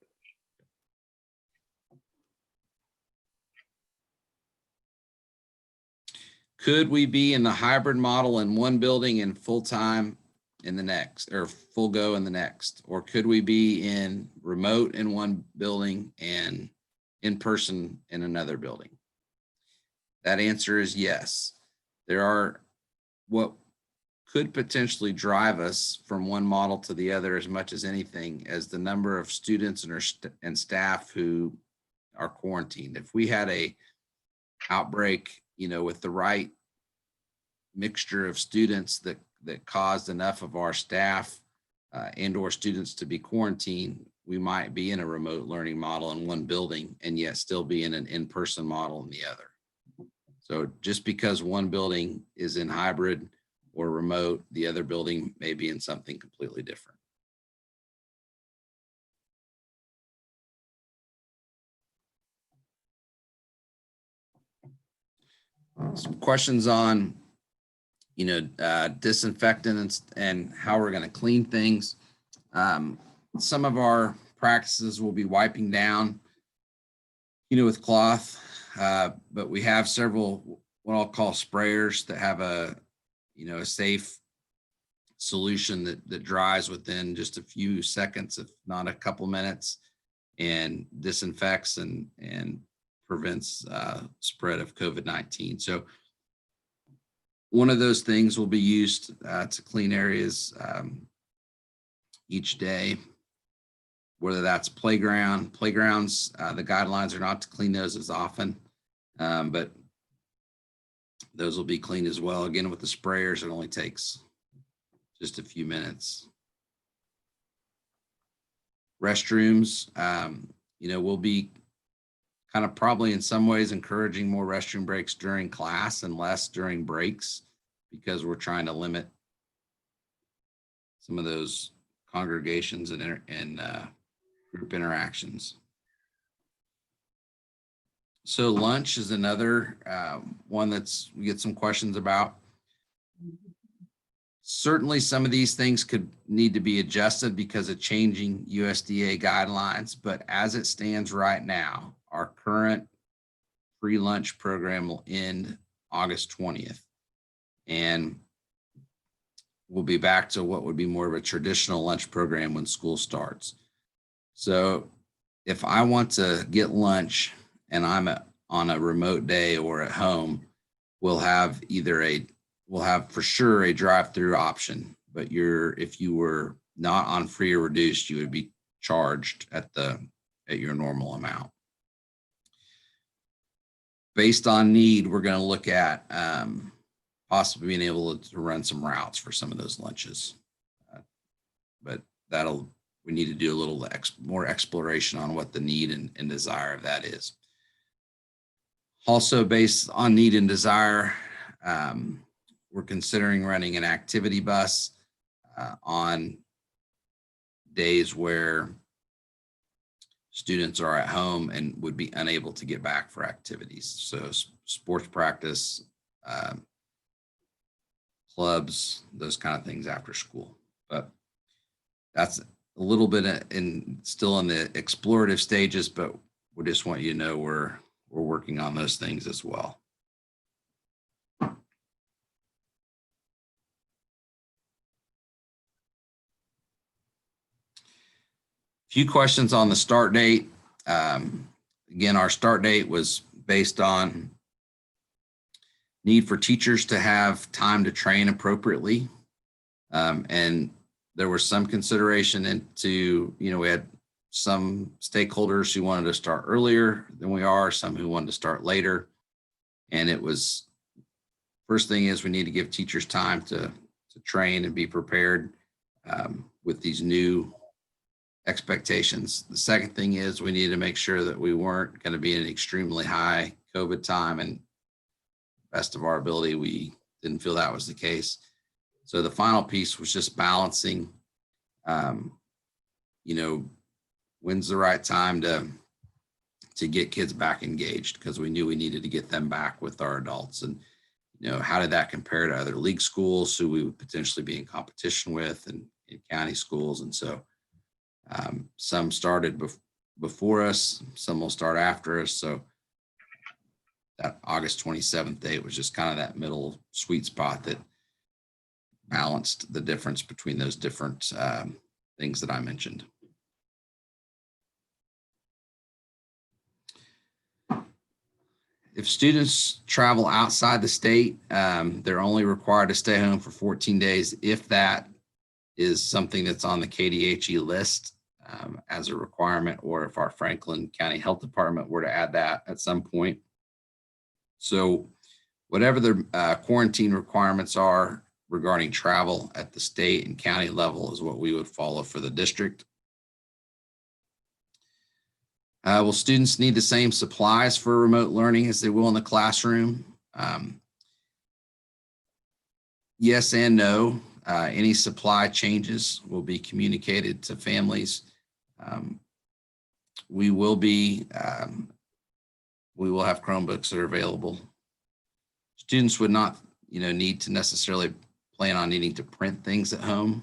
Could we be in the hybrid model in one building and full-time in the next, or full go in the next? Or could we be in remote in one building and in person in another building? That answer is yes. There are what could potentially drive us from one model to the other as much as anything as the number of students and staff who are quarantined. If we had a outbreak, with the right mixture of students that caused enough of our staff and or students to be quarantined, we might be in a remote learning model in one building and yet still be in an in-person model in the other. So just because one building is in hybrid or remote, the other building may be in something completely different. Some questions on, disinfectant and how we're going to clean things. Some of our practices will be wiping down, with cloth, but we have several what I'll call sprayers that have a safe solution that dries within just a few seconds, if not a couple minutes, and disinfects and prevents spread of COVID-19. So one of those things will be used to clean areas each day, whether that's playgrounds. The guidelines are not to clean those as often, but those will be cleaned as well. Again, with the sprayers, it only takes just a few minutes. Restrooms, we'll be kind of probably in some ways encouraging more restroom breaks during class and less during breaks, because we're trying to limit some of those congregations and group interactions. So lunch is another one we get some questions about. Certainly some of these things could need to be adjusted because of changing USDA guidelines, but as it stands right now, our current free lunch program will end August 20th. And we'll be back to what would be more of a traditional lunch program when school starts. So if I want to get lunch and I'm on a remote day or at home, we'll have for sure a drive-through option, but if you were not on free or reduced, you would be charged at your normal amount. Based on need, we're going to look at possibly being able to run some routes for some of those lunches, but we need to do a little more exploration on what the need and desire of that is. Also, based on need and desire, we're considering running an activity bus on days where students are at home and would be unable to get back for activities. So sports practice, clubs, those kind of things after school. But that's a little bit still in the explorative stages, but we just want you to know we're working on those things as well. Few questions on the start date. Again, our start date was based on need for teachers to have time to train appropriately. And there was some consideration into, we had some stakeholders who wanted to start earlier than we are, some who wanted to start later. And it was, first thing is we need to give teachers time to train and be prepared with these new expectations. The second thing is we need to make sure that we weren't going to be in an extremely high COVID time, and best of our ability, we didn't feel that was the case. So the final piece was just balancing, when's the right time to get kids back engaged, because we knew we needed to get them back with our adults. And, how did that compare to other league schools who we would potentially be in competition with, and in county schools? And so some started before us, some will start after us. So that August 27th date was just kind of that middle sweet spot that balanced the difference between those different things that I mentioned. If students travel outside the state, they're only required to stay home for 14 days if that is something that's on the KDHE list as a requirement, or if our Franklin County Health Department were to add that at some point. So whatever the quarantine requirements are regarding travel at the state and county level is what we would follow for the district. Will students need the same supplies for remote learning as they will in the classroom? Yes and no. Any supply changes will be communicated to families. We will have Chromebooks that are available. Students would not, need to necessarily plan on needing to print things at home.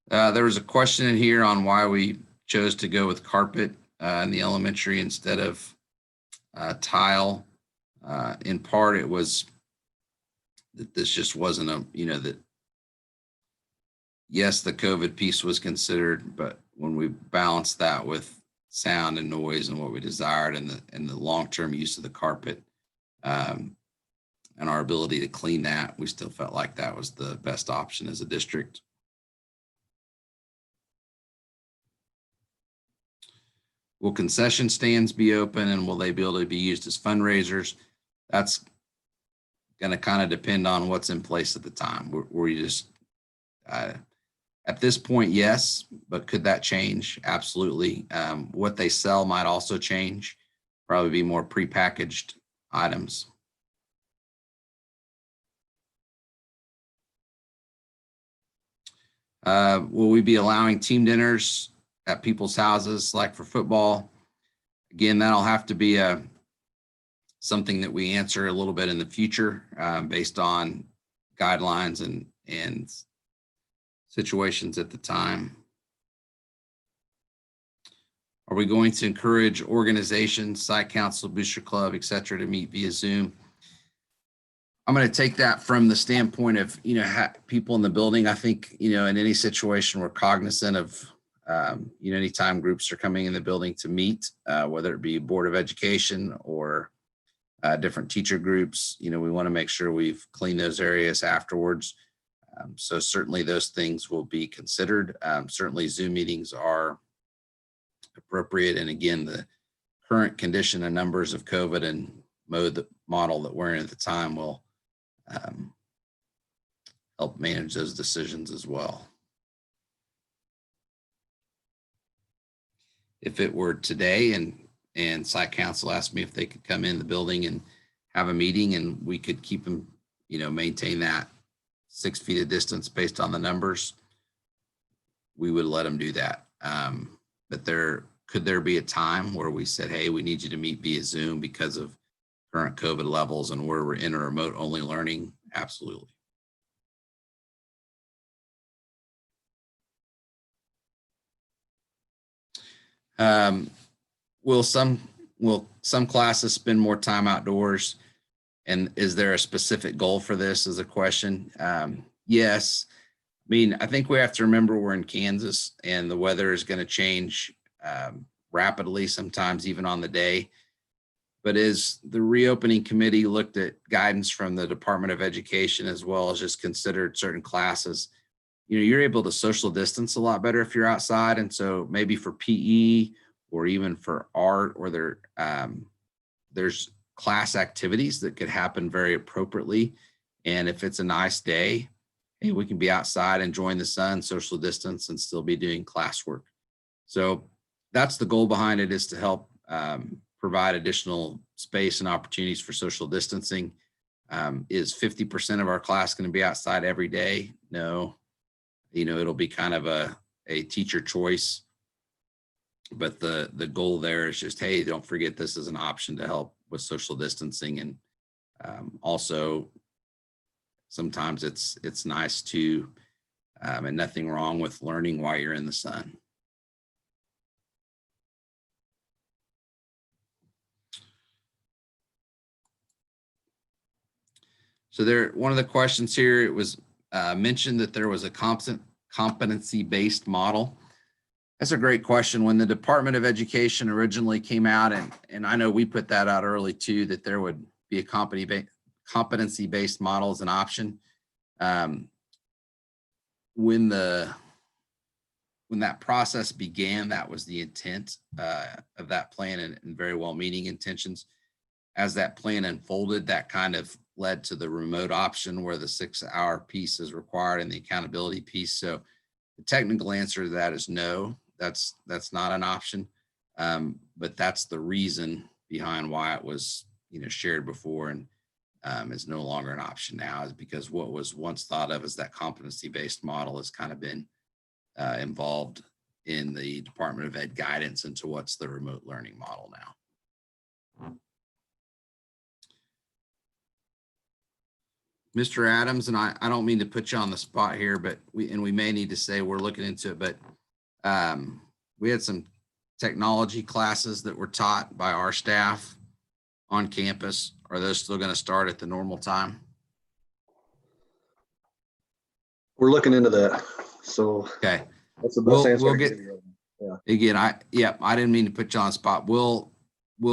There was a question in here on why we chose to go with carpet in the elementary instead of tile. In part, it was that this just wasn't that yes, the COVID piece was considered, but when we balanced that with sound and noise and what we desired, and the long-term use of the carpet and our ability to clean that, we still felt like that was the best option as a district. Will concession stands be open, and will they be able to be used as fundraisers? That's going to kind of depend on what's in place at the time. We just, at this point, yes, but could that change? Absolutely. What they sell might also change, probably be more prepackaged items. Will we be allowing team dinners at people's houses like for football? Again, that'll have to be something that we answer a little bit in the future based on guidelines and situations at the time. Are we going to encourage organizations, site council, booster club, et cetera, to meet via Zoom? I'm going to take that from the standpoint of, people in the building. I think, in any situation, we're cognizant of, anytime groups are coming in the building to meet, whether it be Board of Education or different teacher groups, we want to make sure we've cleaned those areas afterwards. So certainly those things will be considered. Certainly Zoom meetings are appropriate. And again, the current condition and numbers of COVID and model that we're in at the time will help manage those decisions as well. If it were today and site council asked me if they could come in the building and have a meeting and we could keep them, maintain that 6 feet of distance based on the numbers, we would let them do that. But could there be a time where we said, hey, we need you to meet via Zoom because of current COVID levels and where we're in a remote only learning? Absolutely. Will some classes spend more time outdoors? And is there a specific goal for this is a question? Yes. I mean, I think we have to remember we're in Kansas and the weather is going to change rapidly, sometimes even on the day. But as the reopening committee looked at guidance from the Department of Education, as well as just considered certain classes, you're able to social distance a lot better if you're outside. And so maybe for PE or even for art, or there's class activities that could happen very appropriately. And if it's a nice day, hey, we can be outside enjoying the sun, social distance, and still be doing classwork. So that's the goal behind it, is to help provide additional space and opportunities for social distancing. Is 50% of our class going to be outside every day? No. It'll be kind of a teacher choice. But the goal there is just, hey, don't forget this is an option to help with social distancing. And also sometimes it's nice to, and nothing wrong with learning while you're in the sun. So one of the questions here, it was mentioned that there was a competency-based model. That's a great question. When the Department of Education originally came out, and I know we put that out early too, that there would be a competency-based model as an option. When that process began, that was the intent of that plan, and very well-meaning intentions. As that plan unfolded, that kind of led to the remote option where the 6-hour piece is required and the accountability piece. So the technical answer to that is no, that's not an option. But that's the reason behind why it was, shared before and is no longer an option now, is because what was once thought of as that competency-based model has kind of been involved in the Department of Ed guidance into what's the remote learning model now. Mr. Adams, and I don't mean to put you on the spot here, but we may need to say we're looking into it, but we had some technology classes that were taught by our staff on campus. Are those still going to start at the normal time? We're looking into that. So okay, that's the best answer. We'll get, again, I didn't mean to put you on the spot. We'll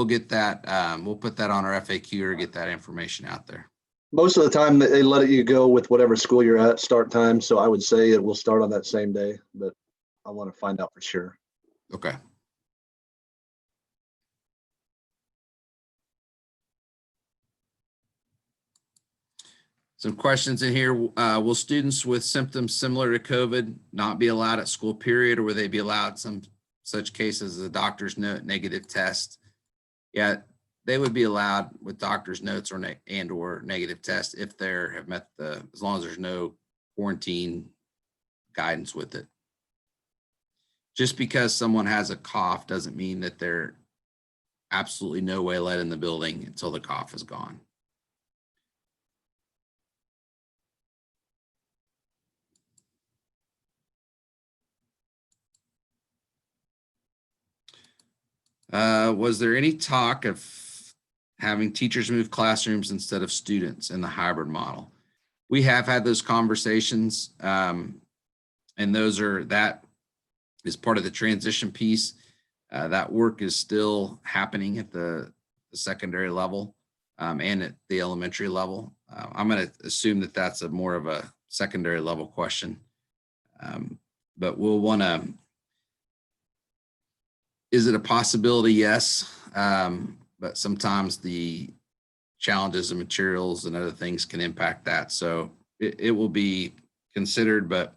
get that. We'll put that on our FAQ or get that information out there. Most of the time they let you go with whatever school you're at start time. So I would say it will start on that same day, but I want to find out for sure. Okay. Some questions in here. Will students with symptoms similar to COVID not be allowed at school period, or will they be allowed some such cases as a doctor's note, negative test? Yeah, they would be allowed with doctor's notes or negative test if they have met as long as there's no quarantine guidance with it. Just because someone has a cough doesn't mean that they're absolutely no way let in the building until the cough is gone. Was there any talk of having teachers move classrooms instead of students in the hybrid model? We have had those conversations, and that is part of the transition piece. That work is still happening at the secondary level and at the elementary level. I'm going to assume that that's more of a secondary level question, but we'll want to. Is it a possibility? Yes. But sometimes the challenges of materials and other things can impact that. So it will be considered, but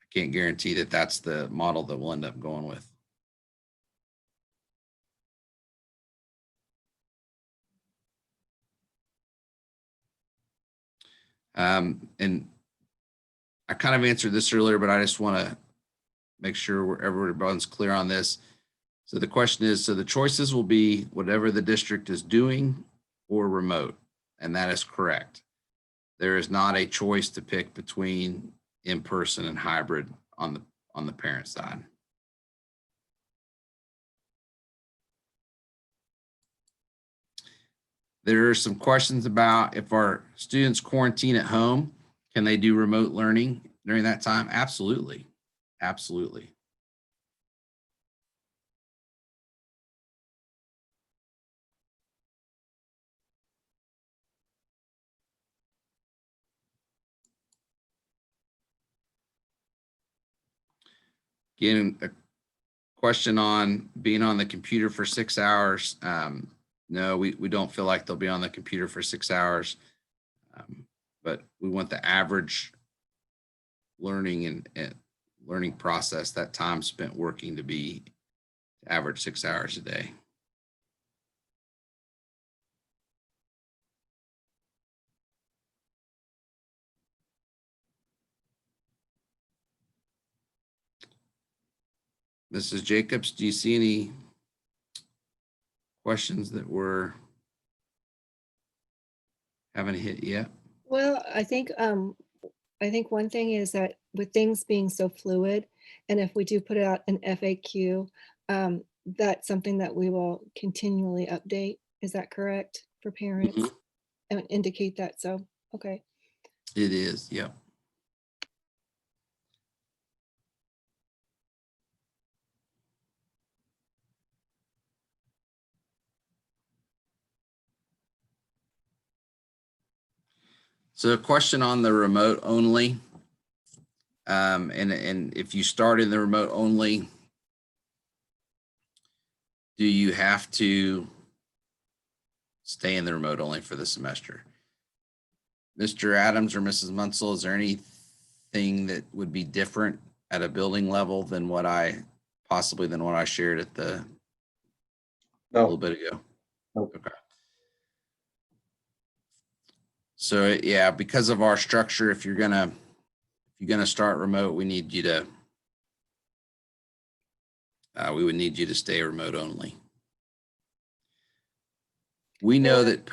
I can't guarantee that that's the model that we'll end up going with. And I kind of answered this earlier, but I just want to make sure everyone's clear on this. So the question is, so the choices will be whatever the district is doing or remote, and that is correct. There is not a choice to pick between in-person and hybrid on the parent side. There are some questions about if our students quarantine at home, can they do remote learning during that time? Absolutely. Absolutely. Again, a question on being on the computer for 6 hours. No, we don't feel like they'll be on the computer for 6 hours, but we want the average learning and learning process, that time spent working, to be average 6 hours a day. Mrs. Jacobs, do you see any questions that we're haven't hit yet? Well, I think one thing is that with things being so fluid, and if we do put out an FAQ, that's something that we will continually update. Is that correct for parents? Mhm. And indicate that. So, okay. It is, yep. So a question on the remote only. And if you start in the remote only, do you have to stay in the remote only for the semester? Mr. Adams or Mrs. Munsell, is there anything that would be different at a building level than what I shared at a little bit ago? Nope. Okay. So yeah, because of our structure, if you're gonna start remote, we need you to we would need you to stay remote only. We know that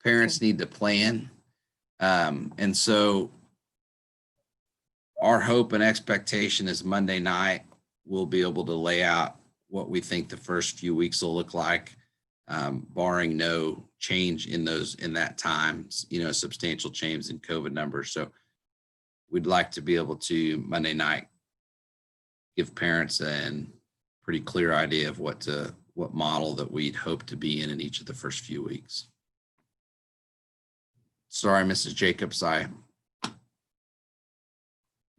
parents need to plan. And so our hope and expectation is Monday night, we'll be able to lay out what we think the first few weeks will look like, barring no change in that time, substantial change in COVID numbers. So we'd like to be able to Monday night give parents a pretty clear idea of what model that we'd hope to be in each of the first few weeks. Sorry, Mrs. Jacobs, I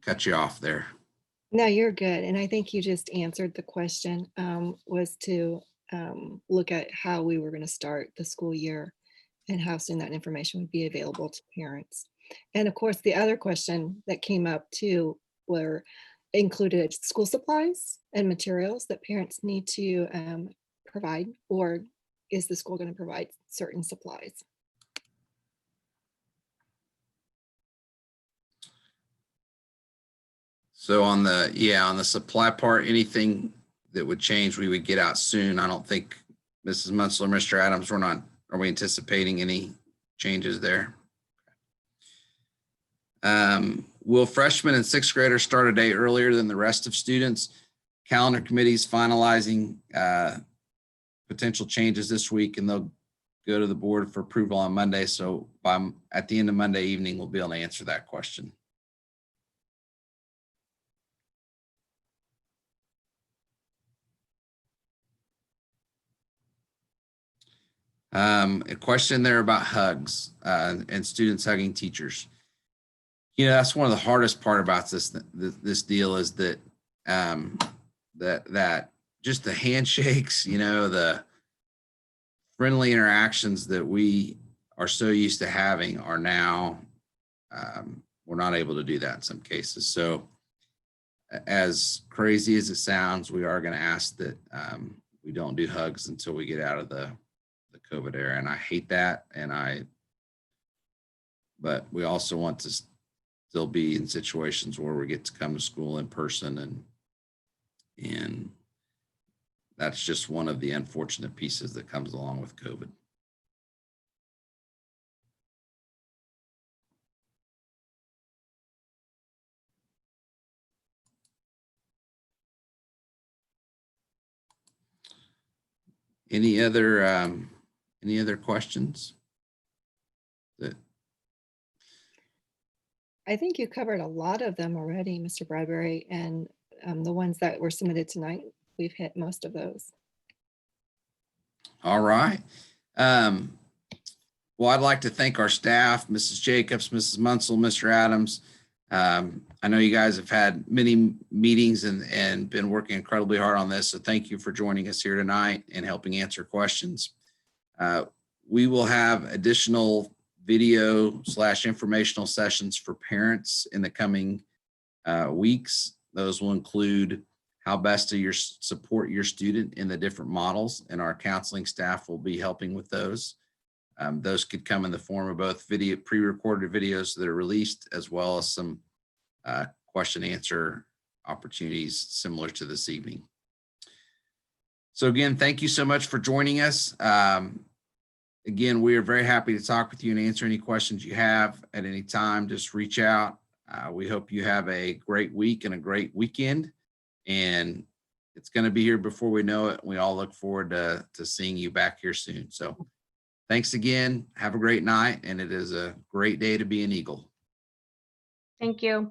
cut you off there. No, you're good. And I think you just answered the question, was to look at how we were going to start the school year and how soon that information would be available to parents. And of course, the other question that came up too were included school supplies and materials that parents need to provide, or is the school going to provide certain supplies? So on the supply part, anything that would change, we would get out soon. I don't think Mrs. Munsell or Mr. Adams, are we anticipating any changes there? Will freshmen and sixth graders start a day earlier than the rest of students? Calendar committee's finalizing potential changes this week, and they'll go to the board for approval on Monday. So at the end of Monday evening, we'll be able to answer that question. A question there about hugs and students hugging teachers. That's one of the hardest part about this deal is that that just the handshakes, the friendly interactions that we are so used to having are now we're not able to do that in some cases. So as crazy as it sounds, we are going to ask that we don't do hugs until we get out of the COVID era. And I hate that. And I but we also want to still be in situations where we get to come to school in person, and that's just one of the unfortunate pieces that comes along with COVID. Any other questions? I think you covered a lot of them already, Mr. Bradbury, and the ones that were submitted tonight, we've hit most of those. All right. Well, I'd like to thank our staff, Mrs. Jacobs, Mrs. Munsell, Mr. Adams. I know you guys have had many meetings and been working incredibly hard on this. So thank you for joining us here tonight and helping answer questions. We will have additional video / informational sessions for parents in the coming weeks. Those will include how best to support your student in the different models, and our counseling staff will be helping with those. Those could come in the form of both pre-recorded videos that are released, as well as some question answer opportunities similar to this evening. So again, thank you so much for joining us. Again, we are very happy to talk with you and answer any questions you have at any time. Just reach out. We hope you have a great week and a great weekend. And it's going to be here before we know it. We all look forward to seeing you back here soon. So thanks again. Have a great night. And it is a great day to be an Eagle. Thank you.